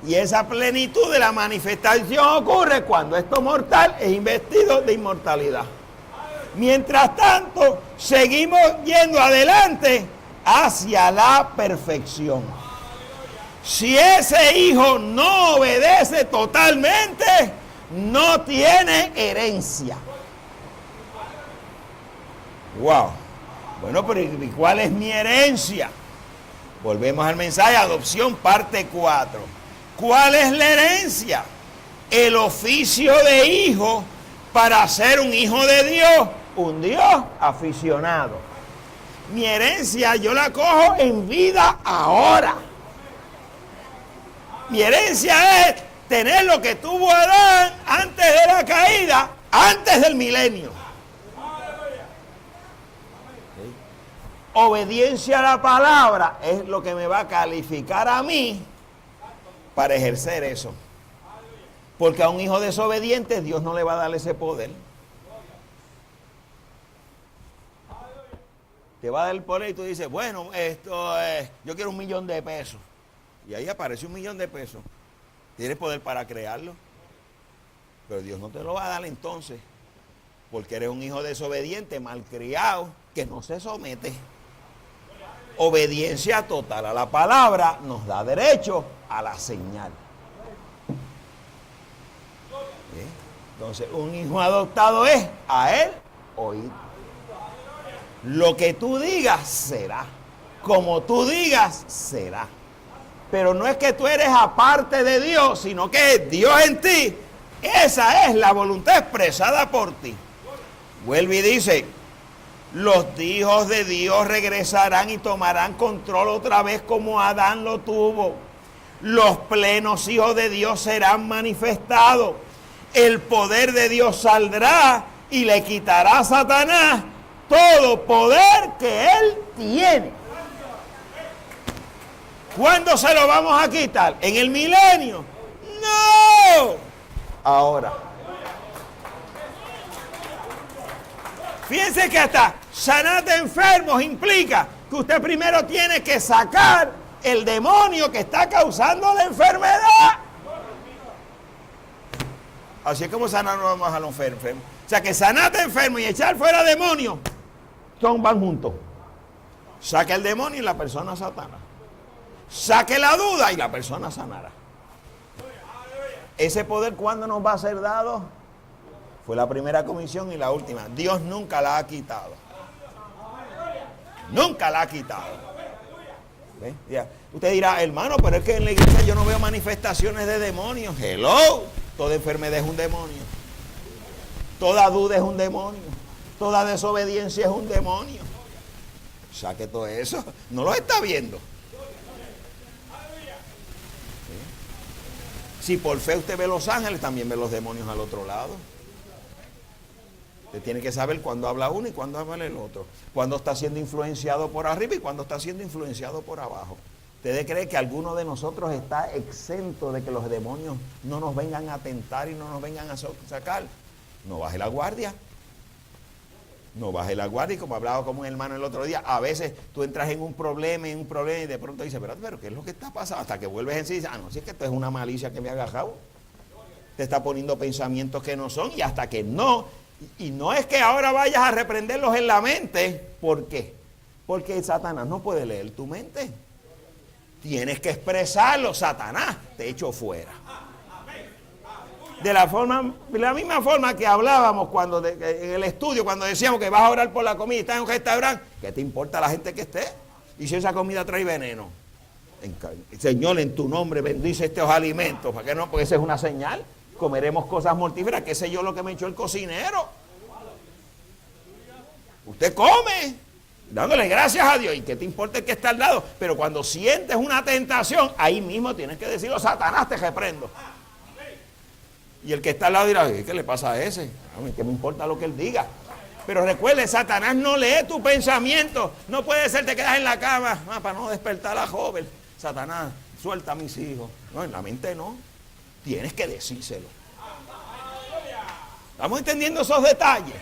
[SPEAKER 2] Y esa plenitud de la manifestación ocurre cuando esto mortal es investido de inmortalidad. Mientras tanto, seguimos yendo adelante hacia la perfección. Si ese hijo no obedece totalmente, no tiene herencia. Wow. Bueno, pero ¿y cuál es mi herencia? Volvemos al mensaje, adopción, parte 4. ¿Cuál es la herencia? El oficio de hijo para ser un hijo de Dios, un Dios aficionado. Mi herencia yo la cojo en vida ahora. Mi herencia es tener lo que tuvo Adán antes de la caída, antes del milenio. Obediencia a la palabra es lo que me va a calificar a mí para ejercer eso. Porque a un hijo desobediente Dios no le va a dar ese poder. Te va a dar el poder y tú dices, bueno, yo quiero $1.000.000 de pesos. Y ahí aparece $1.000.000 de pesos. Tienes poder para crearlo. Pero Dios no te lo va a dar entonces. Porque eres un hijo desobediente, malcriado, que no se somete. Obediencia total a la palabra nos da derecho a la señal. Entonces, un hijo adoptado es a él oír. Lo que tú digas será. Como tú digas será. Pero no es que tú eres aparte de Dios, sino que es Dios en ti. Esa es la voluntad expresada por ti. Vuelve y dice, los hijos de Dios regresarán y tomarán control otra vez como Adán lo tuvo. Los plenos hijos de Dios serán manifestados. El poder de Dios saldrá y le quitará a Satanás todo poder que él tiene. ¿Cuándo se lo vamos a quitar? ¿En el milenio? ¡No! Ahora. Fíjense que hasta sanar de enfermos implica que usted primero tiene que sacar el demonio que está causando la enfermedad. Así es como sanamos a los enfermos. O sea que sanar de enfermo y echar fuera demonios van juntos. Saque el demonio y la persona satanás. Saque la duda y la persona sanará. Ese poder, ¿cuándo nos va a ser dado? Fue la primera comisión y la última. Dios nunca la ha quitado. Nunca la ha quitado. ¿Ve? Ya. Usted dirá, hermano, pero es que en la iglesia yo no veo manifestaciones de demonios. Hello. Toda enfermedad es un demonio. Toda duda es un demonio. Toda desobediencia es un demonio. Saque todo eso. No lo está viendo. Si por fe usted ve los ángeles, también ve los demonios al otro lado. Usted tiene que saber cuándo habla uno y cuándo habla el otro. Cuándo está siendo influenciado por arriba y cuándo está siendo influenciado por abajo. ¿Ustedes creen que alguno de nosotros está exento de que los demonios no nos vengan a tentar y no nos vengan a sacar? No baje la guardia. No baje la guardia. Y como hablaba con un hermano el otro día, a veces tú entras en un problema y de pronto dices, pero ¿qué es lo que está pasando? Hasta que vuelves en sí y dices, no, si es que esto es una malicia que me ha agarrado. Te está poniendo pensamientos que no son y hasta que no. Y no es que ahora vayas a reprenderlos en la mente. ¿Por qué? Porque Satanás no puede leer tu mente. Tienes que expresarlo. Satanás te echo fuera. De la misma forma que hablábamos cuando en el estudio, cuando decíamos que vas a orar por la comida y estás en un restaurante, ¿qué te importa la gente que esté? Y si esa comida trae veneno. Señor, en tu nombre bendice estos alimentos. ¿Para qué no? Porque esa es una señal. Comeremos cosas mortíferas, qué sé yo lo que me echó el cocinero. Usted come, dándole gracias a Dios. ¿Y qué te importa el que está al lado? Pero cuando sientes una tentación, ahí mismo tienes que decirlo, Satanás, te reprendo. Y el que está al lado dirá, ¿qué le pasa a ese? A mí, ¿qué me importa lo que él diga? Pero recuerde, Satanás no lee tu pensamiento. No puede ser, te quedas en la cama para no despertar a la joven. Satanás, suelta a mis hijos. No, en la mente no. Tienes que decírselo. ¿Estamos entendiendo esos detalles?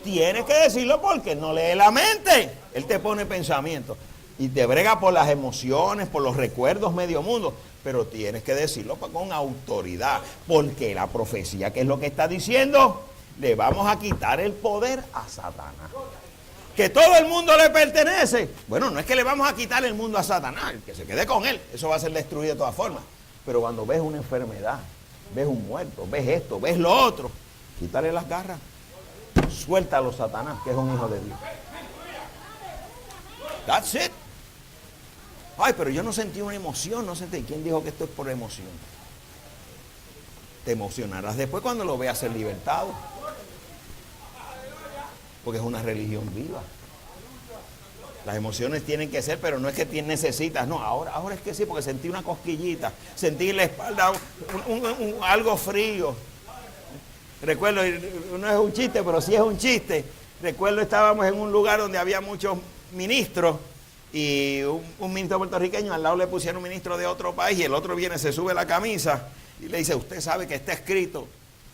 [SPEAKER 2] Tienes que decirlo porque no lee la mente. Él te pone pensamientos. Y te brega por las emociones, por los recuerdos, medio mundo. Pero tienes que decirlo con autoridad. Porque la profecía, ¿qué es lo que está diciendo? Le vamos a quitar el poder a Satanás. Que todo el mundo le pertenece. Bueno, no es que le vamos a quitar el mundo a Satanás, que se quede con él. Eso va a ser destruido de todas formas. Pero cuando ves una enfermedad, ves un muerto, ves esto, ves lo otro, quítale las garras. Suéltalo, Satanás, que es un hijo de Dios. That's it. Ay, pero yo no sentí una emoción, no sentí. ¿Quién dijo que esto es por emoción? Te emocionarás después cuando lo veas en libertad. Porque es una religión viva. Las emociones tienen que ser, pero no es que necesitas. No, ahora es que sí, porque sentí una cosquillita. Sentí en la espalda algo frío. Recuerdo, no es un chiste, pero sí es un chiste. Recuerdo, estábamos en un lugar donde había muchos ministros. Y un ministro puertorriqueño, al lado le pusieron un ministro de otro país. Y el otro viene, se sube la camisa y le dice, usted sabe que está escrito,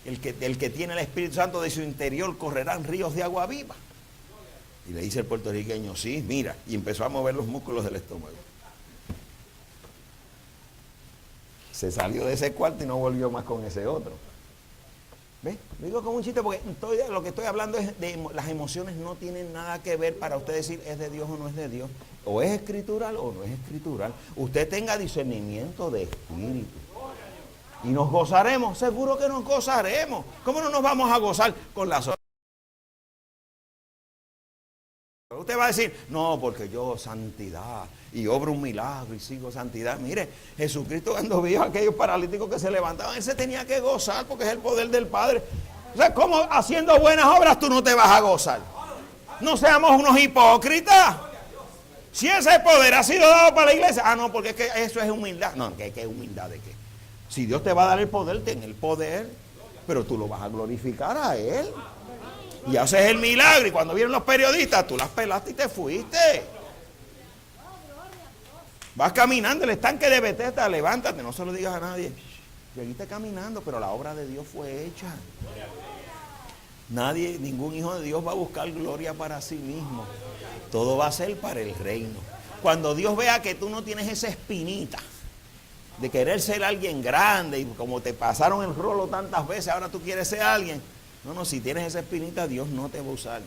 [SPEAKER 2] el que tiene el Espíritu Santo de su interior correrán ríos de agua viva. Y le dice el puertorriqueño, sí, mira. Y empezó a mover los músculos del estómago. Se salió de ese cuarto y no volvió más con ese otro. ¿Ves? Digo como un chiste porque lo que estoy hablando es de las emociones no tienen nada que ver para usted decir es de Dios o no es de Dios. O es escritural o no es escritural. Usted tenga discernimiento de espíritu. Y nos gozaremos, seguro que nos gozaremos. ¿Cómo no nos vamos a gozar con las otras? Usted va a decir, no, porque yo santidad y obro un milagro y sigo santidad. Mire, Jesucristo cuando vio a aquellos paralíticos que se levantaban, él se tenía que gozar porque es el poder del Padre. O sea, ¿cómo haciendo buenas obras tú no te vas a gozar? No seamos unos hipócritas. Si ese poder ha sido dado para la iglesia, no, porque es que eso es humildad. No, ¿qué humildad de qué? Si Dios te va a dar el poder, ten el poder, pero tú lo vas a glorificar a Él. Y haces el milagro y cuando vienen los periodistas, tú las pelaste y te fuiste. Vas caminando, el estanque de Betesda, levántate, no se lo digas a nadie. Seguiste caminando, pero la obra de Dios fue hecha. Nadie, ningún hijo de Dios va a buscar gloria para sí mismo. Todo va a ser para el reino. Cuando Dios vea que tú no tienes esa espinita de querer ser alguien grande y como te pasaron el rolo tantas veces, ahora tú quieres ser alguien. No, si tienes esa espinita, Dios no te va a usar.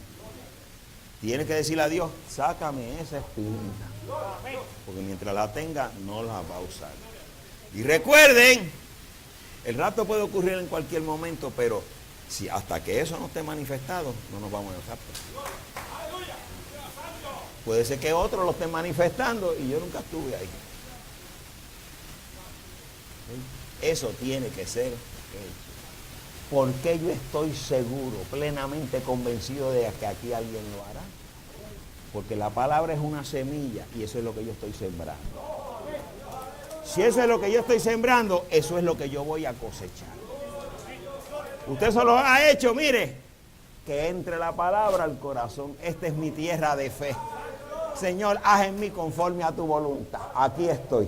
[SPEAKER 2] Tienes que decirle a Dios, sácame esa espinita. Porque mientras la tenga, no la va a usar. Y recuerden, el rapto puede ocurrir en cualquier momento, pero si hasta que eso no esté manifestado, no nos vamos a usar. Puede ser que otro lo esté manifestando y yo nunca estuve ahí. Eso tiene que ser hecho. ¿Por qué yo estoy seguro, plenamente convencido de que aquí alguien lo hará? Porque la palabra es una semilla y eso es lo que yo estoy sembrando. Si eso es lo que yo estoy sembrando, eso es lo que yo voy a cosechar. Usted solo ha hecho, mire, que entre la palabra al corazón. Esta es mi tierra de fe. Señor, haz en mí conforme a tu voluntad. Aquí estoy.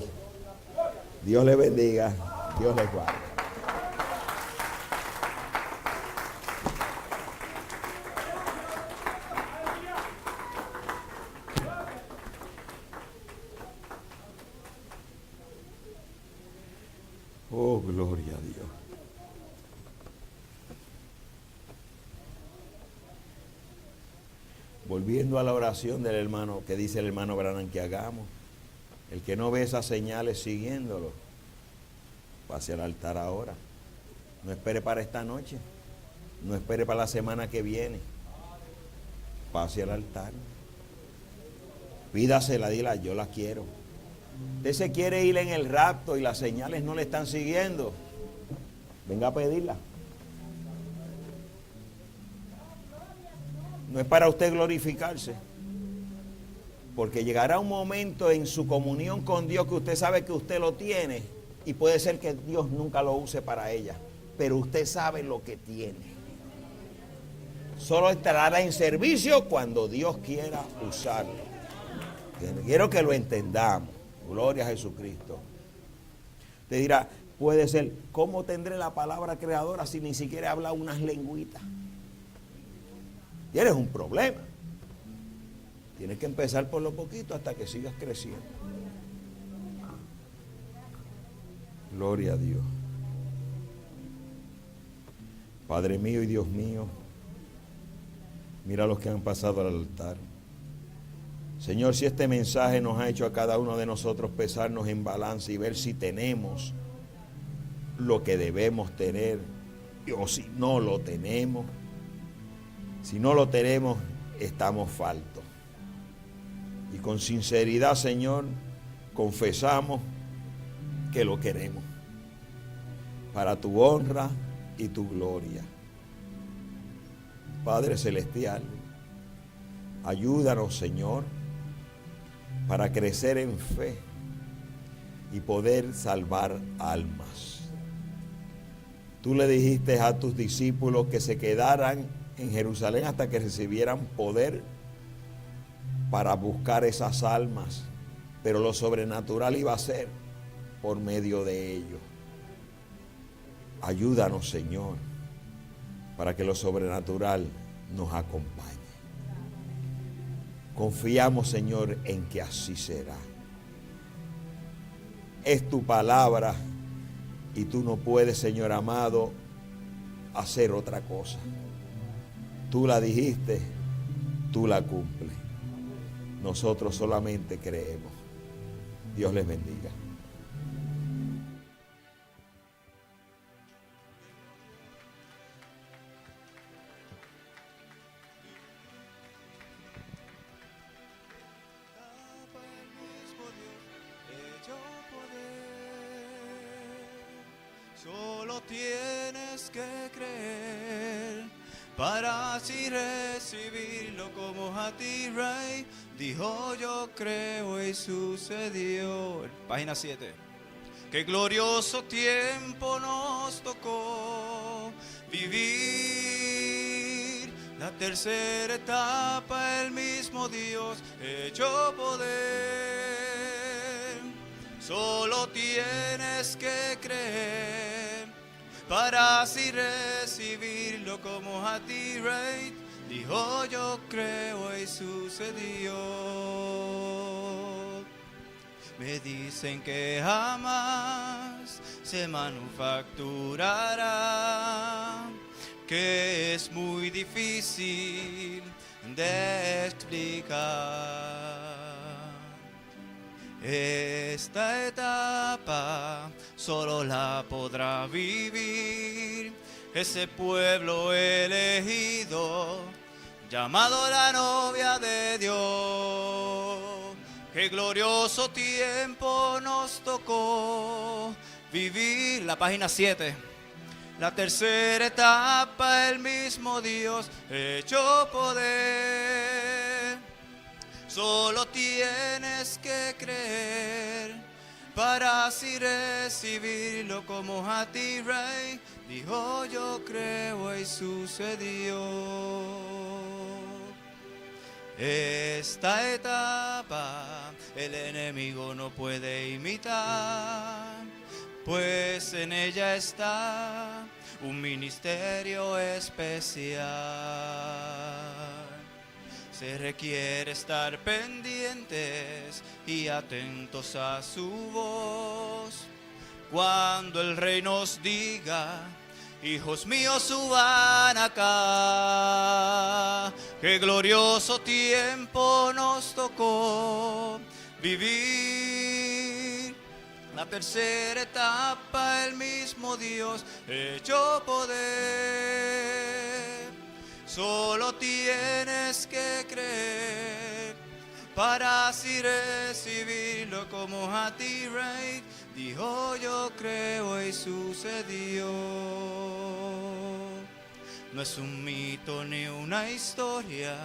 [SPEAKER 2] Dios le bendiga. Dios le guarde. Oh, gloria a Dios. Volviendo a la oración del hermano, que dice el hermano Branham que hagamos. El que no ve esas señales siguiéndolo, pase al altar ahora. No espere para esta noche. No espere para la semana que viene. Pase al altar. Pídasela, dila, yo la quiero. Usted se quiere ir en el rapto y las señales no le están siguiendo. Venga a pedirla. No es para usted glorificarse. Porque llegará un momento en su comunión con Dios que usted sabe que usted lo tiene. Y puede ser que Dios nunca lo use para ella. Pero usted sabe lo que tiene. Solo estará en servicio cuando Dios quiera usarlo. Quiero que lo entendamos. Gloria a Jesucristo. Te dirá, puede ser, ¿cómo tendré la palabra creadora si ni siquiera habla unas lengüitas? Tienes un problema. Tienes que empezar por lo poquito hasta que sigas creciendo. Gloria a Dios. Padre mío y Dios mío, mira los que han pasado al altar. Señor, si este mensaje nos ha hecho a cada uno de nosotros pesarnos en balance y ver si tenemos lo que debemos tener o si no lo tenemos. Si no lo tenemos, estamos faltos. Y con sinceridad, Señor, confesamos que lo queremos para tu honra y tu gloria. Padre Celestial, ayúdanos, Señor, para crecer en fe y poder salvar almas. Tú le dijiste a tus discípulos que se quedaran en Jerusalén hasta que recibieran poder para buscar esas almas, pero lo sobrenatural iba a ser por medio de ellos. Ayúdanos, Señor, para que lo sobrenatural nos acompañe. Confiamos, Señor, en que así será. Es tu palabra y tú no puedes, Señor amado, hacer otra cosa. Tú la dijiste, tú la cumples. Nosotros solamente creemos. Dios les bendiga.
[SPEAKER 1] Solo tienes que creer para así recibirlo como a ti, Rey. Dijo yo creo y sucedió. Página 7. Qué glorioso tiempo nos tocó vivir. La tercera etapa, el mismo Dios hecho poder. Solo tienes que creer para así recibirlo como a ti, Rey. Dijo yo creo y sucedió. Me dicen que jamás se manufacturará, que es muy difícil de explicar. Esta etapa solo la podrá vivir ese pueblo elegido, llamado la novia de Dios. Qué glorioso tiempo nos tocó vivir. La página 7. La tercera etapa, el mismo Dios hecho poder. Solo tienes que creer para así recibirlo como a ti, Rey. Dijo, yo creo y sucedió. Esta etapa el enemigo no puede imitar, pues en ella está un ministerio especial. Se requiere estar pendientes y atentos a su voz. Cuando el Rey nos diga, hijos míos, suban acá, qué glorioso tiempo nos tocó vivir. La tercera etapa, el mismo Dios hecho poder. Solo tienes que creer para así recibirlo como a ti, Rey. Dijo, yo creo y sucedió. No es un mito ni una historia,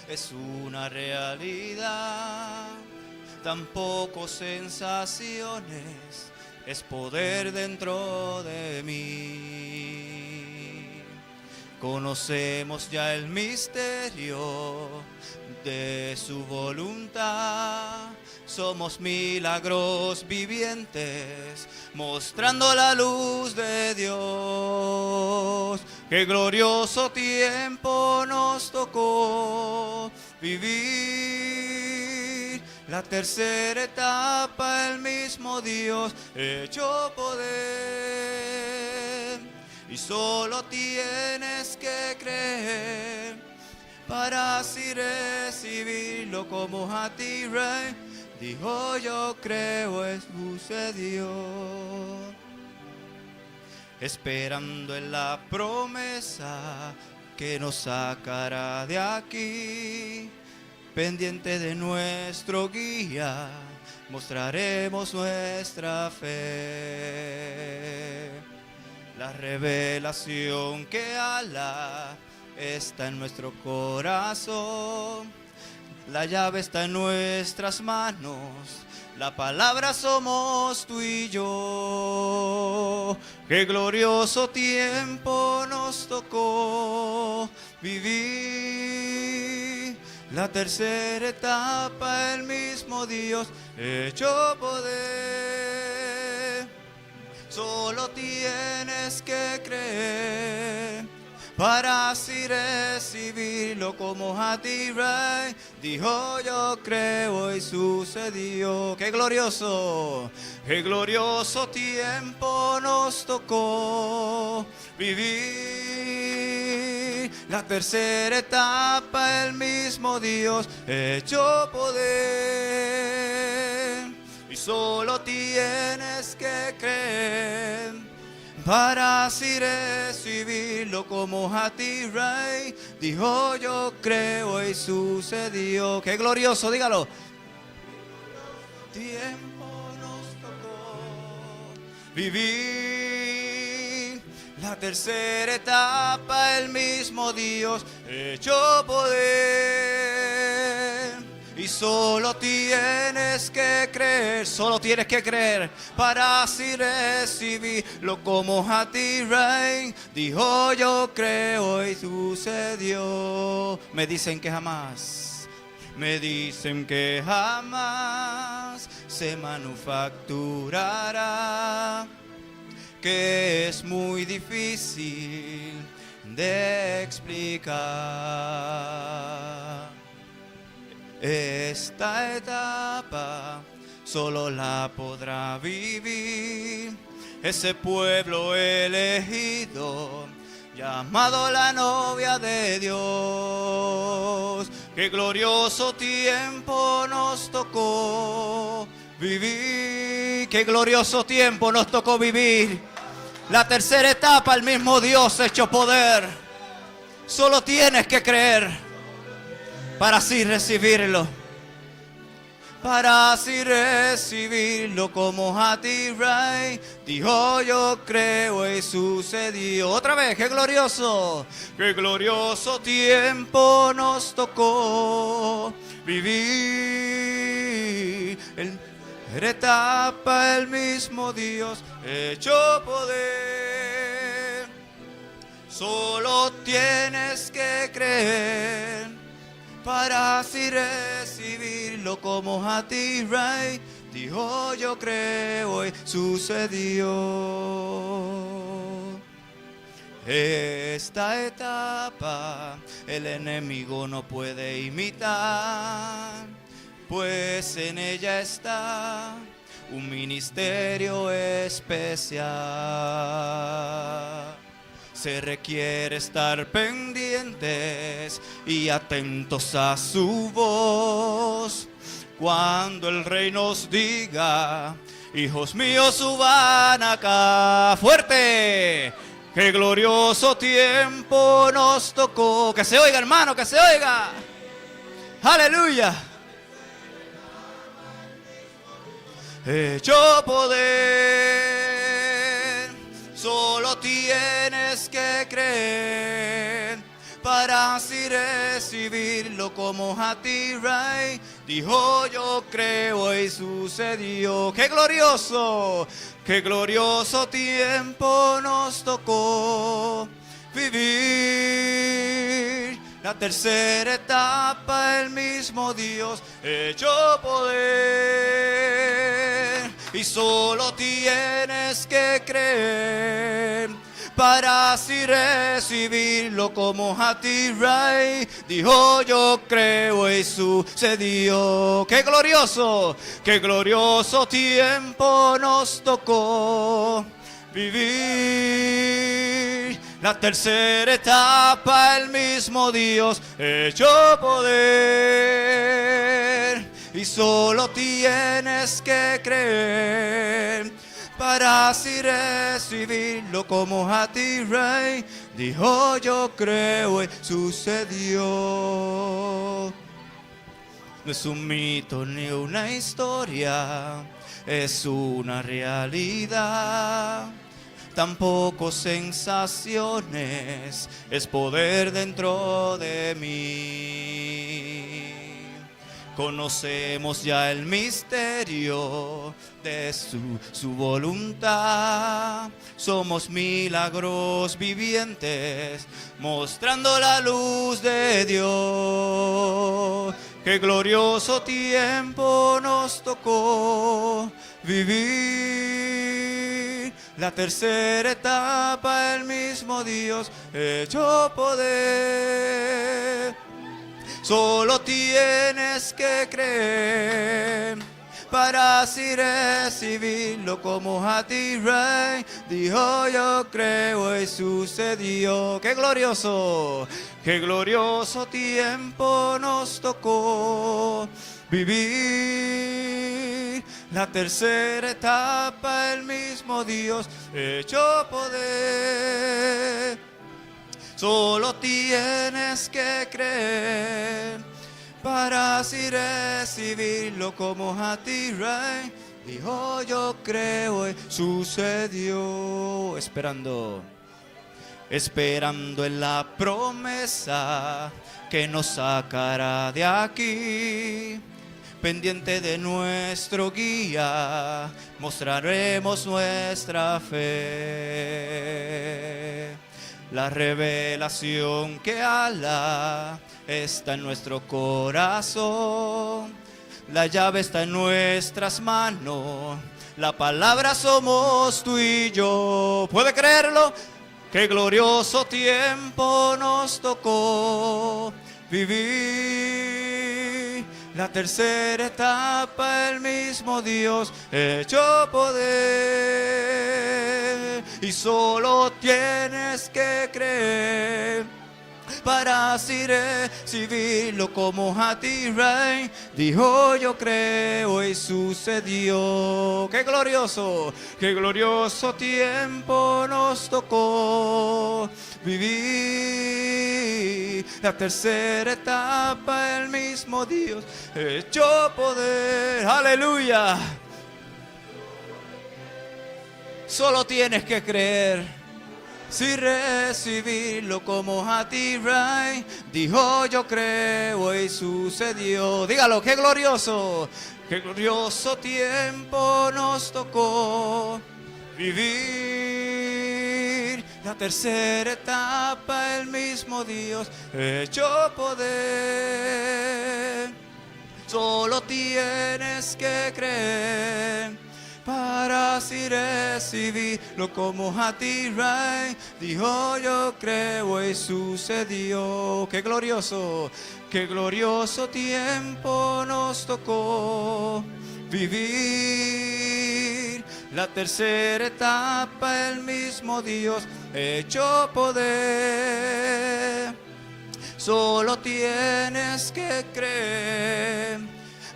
[SPEAKER 1] es una realidad. Tampoco sensaciones, es poder dentro de mí. Conocemos ya el misterio de su voluntad. Somos milagros vivientes, mostrando la luz de Dios. Qué glorioso tiempo nos tocó vivir. La tercera etapa, el mismo Dios hecho poder. Y solo tienes que creer para así recibirlo como a ti, Rey. Dijo, yo creo, sucedió. Esperando en la promesa que nos sacará de aquí. Pendiente de nuestro guía, mostraremos nuestra fe. La revelación que Alá está en nuestro corazón. La llave está en nuestras manos. La palabra somos tú y yo. Qué glorioso tiempo nos tocó vivir. La tercera etapa, el mismo Dios hecho poder. Solo tienes que creer para así recibirlo como a ti, Rey. Dijo, yo creo y sucedió. ¡Qué glorioso! ¡Qué glorioso tiempo nos tocó vivir! La tercera etapa, el mismo Dios hecho poder. Y solo tienes que creer para así recibirlo como a ti, Rey. Dijo, yo creo y sucedió. ¡Qué glorioso! Dígalo. Tiempo nos tocó vivir. La tercera etapa, el mismo Dios hecho poder. Y solo tienes que creer, solo tienes que creer para así recibirlo como a ti, Rey. Dijo, yo creo y sucedió. Me dicen que jamás se manufacturará, que es muy difícil de explicar. Esta etapa solo la podrá vivir ese pueblo elegido, llamado la novia de Dios. Qué glorioso tiempo nos tocó vivir. Qué glorioso tiempo nos tocó vivir. La tercera etapa, el mismo Dios hecho poder. Solo tienes que creer para así recibirlo. Para así recibirlo como a ti, Rey. Dijo, yo creo y sucedió. Otra vez, qué glorioso tiempo nos tocó vivir. etapa el mismo Dios hecho poder. Solo tienes que creer para así recibirlo como a ti, Rey. Dijo yo creo y sucedió. Esta etapa el enemigo no puede imitar, pues en ella está un ministerio especial. Se requiere estar pendientes y atentos a su voz. Cuando el Rey nos diga, hijos míos, suban acá, fuerte. Qué glorioso tiempo nos tocó. Que se oiga, hermano, que se oiga. Aleluya. Hecho poder, solo tienes que creer para así recibirlo como a ti, Rey. Dijo yo creo y sucedió. ¡Qué glorioso! ¡Qué glorioso tiempo nos tocó vivir! La tercera etapa, el mismo Dios hecho poder. Y solo tienes que creer para así recibirlo como a ti, Rey. Dijo yo creo y sucedió. ¡Qué glorioso! ¡Qué glorioso tiempo nos tocó vivir! La tercera etapa, el mismo Dios hecho poder. Y solo tienes que creer para así recibirlo como a ti, Rey. Dijo yo creo y sucedió. No es un mito ni una historia, es una realidad. Tampoco sensaciones, es poder dentro de mí. Conocemos ya el misterio de su voluntad. Somos milagros vivientes, mostrando la luz de Dios. Qué glorioso tiempo nos tocó vivir. La tercera etapa, el mismo Dios hecho poder. Solo tienes que creer para así recibirlo como a ti, Rey. Dijo yo creo y sucedió. ¡Qué glorioso! ¡Qué glorioso tiempo nos tocó vivir! La tercera etapa, el mismo Dios hecho poder. Solo tienes que creer para así recibirlo como a ti, Rey. Dijo yo creo y sucedió. Esperando en la promesa que nos sacará de aquí. Pendiente de nuestro guía, mostraremos nuestra fe. La revelación que Alá está en nuestro corazón. La llave está en nuestras manos. La palabra somos tú y yo. ¿Puede creerlo? Qué glorioso tiempo nos tocó vivir. La tercera etapa, el mismo Dios hecho poder. Y solo tienes que creer para así recibirlo como a ti, Rey. Dijo yo creo y sucedió. ¡Qué glorioso! ¡Qué glorioso tiempo nos tocó vivir! La tercera etapa, el mismo Dios hecho poder. ¡Aleluya! Solo tienes que creer. si recibirlo como a ti, Rey. Dijo yo creo y sucedió. Dígalo, qué glorioso tiempo nos tocó vivir. La tercera etapa, el mismo Dios hecho poder. Solo tienes que creer para así recibirlo como a ti, Rey. Dijo yo creo y sucedió. Qué glorioso tiempo nos tocó vivir. La tercera etapa, el mismo Dios hecho poder. Solo tienes que creer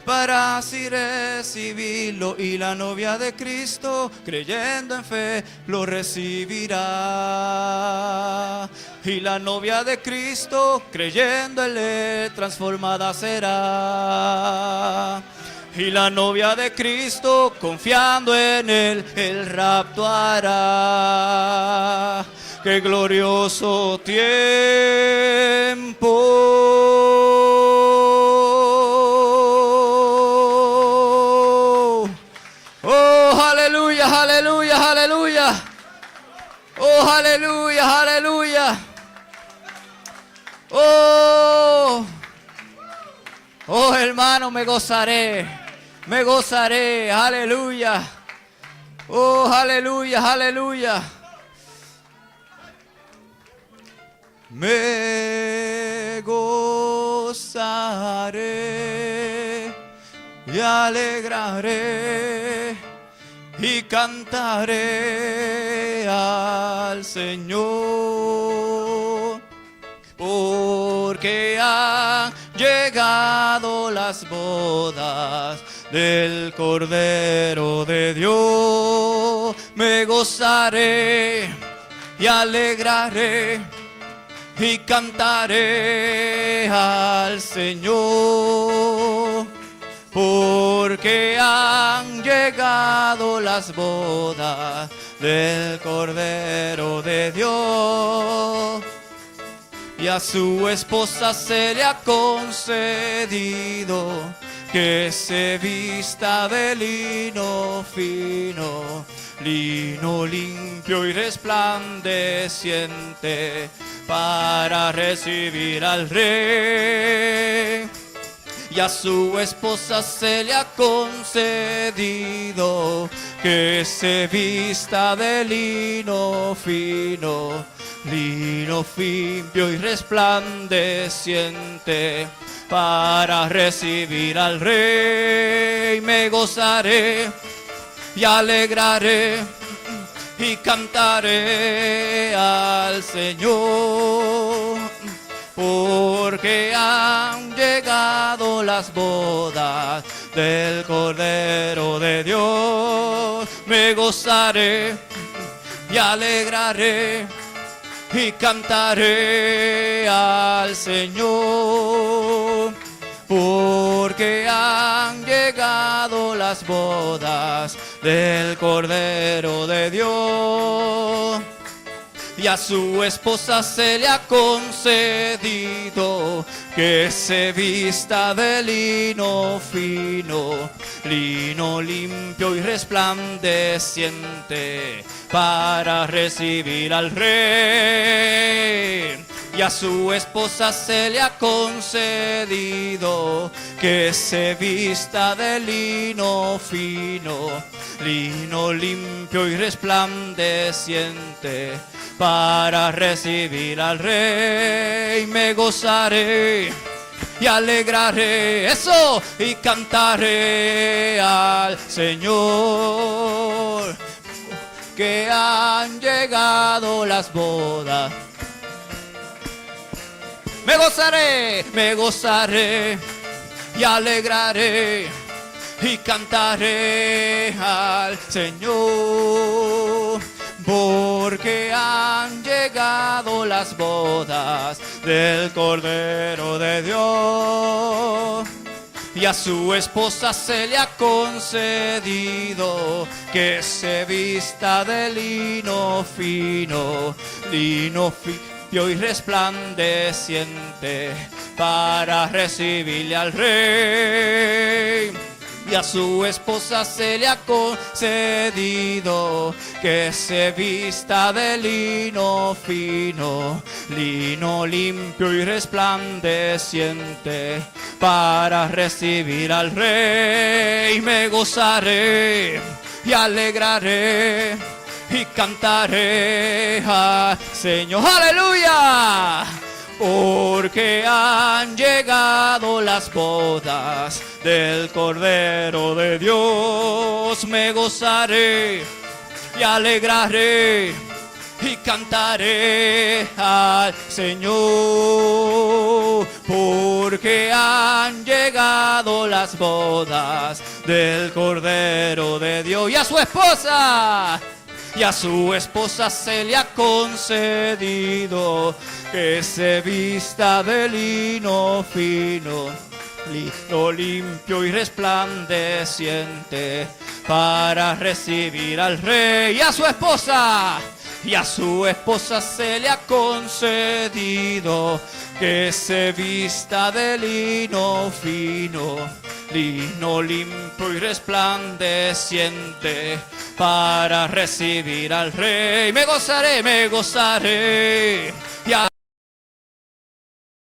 [SPEAKER 1] para así recibirlo, y la novia de Cristo, creyendo en fe, lo recibirá. Y la novia de Cristo, creyendo en él, transformada será. Y la novia de Cristo, confiando en él, el rapto hará. ¡Qué glorioso tiempo! ¡Oh, aleluya, aleluya, aleluya! ¡Oh, aleluya, aleluya! ¡Oh! ¡Oh, hermano, me gozaré! ¡Me gozaré! ¡Aleluya! ¡Oh, aleluya, aleluya! Me gozaré y alegraré y cantaré al Señor, porque han llegado las bodas del Cordero de Dios. Me gozaré y alegraré y cantaré al Señor, porque han llegado las bodas del Cordero de Dios, y a su esposa se le ha concedido que se vista de lino fino, lino limpio y resplandeciente, para recibir al Rey. Y a su esposa se le ha concedido que se vista de lino fino, lino limpio y resplandeciente, para recibir al Rey. Me gozaré y alegraré y cantaré al Señor, porque han llegado las bodas del Cordero de Dios. Me gozaré y alegraré y cantaré al Señor, porque han llegado las bodas del Cordero de Dios, y a su esposa se le ha concedido que se vista de lino fino, lino limpio y resplandeciente, para recibir al Rey. Y a su esposa se le ha concedido que se vista de lino fino, lino limpio y resplandeciente, para recibir al Rey. Me gozaré y alegraré, eso, y cantaré al Señor, que han llegado las bodas. Me gozaré y alegraré y cantaré al Señor, porque han llegado las bodas del Cordero de Dios, y a su esposa se le ha concedido que se vista de lino fino y resplandeciente para recibirle al rey. Y a su esposa se le ha concedido que se vista de lino fino, lino limpio y resplandeciente, para recibir al rey. Me gozaré y alegraré y cantaré al Señor. ¡Aleluya! Porque han llegado las bodas del Cordero de Dios. Me gozaré y alegraré y cantaré al Señor. Porque han llegado las bodas del Cordero de Dios. Y a su esposa se le ha concedido que se vista de lino fino, lino limpio y resplandeciente, para recibir al rey. Y a su esposa se le ha concedido que se vista de lino fino, lino limpio y resplandeciente, para recibir al rey. Me gozaré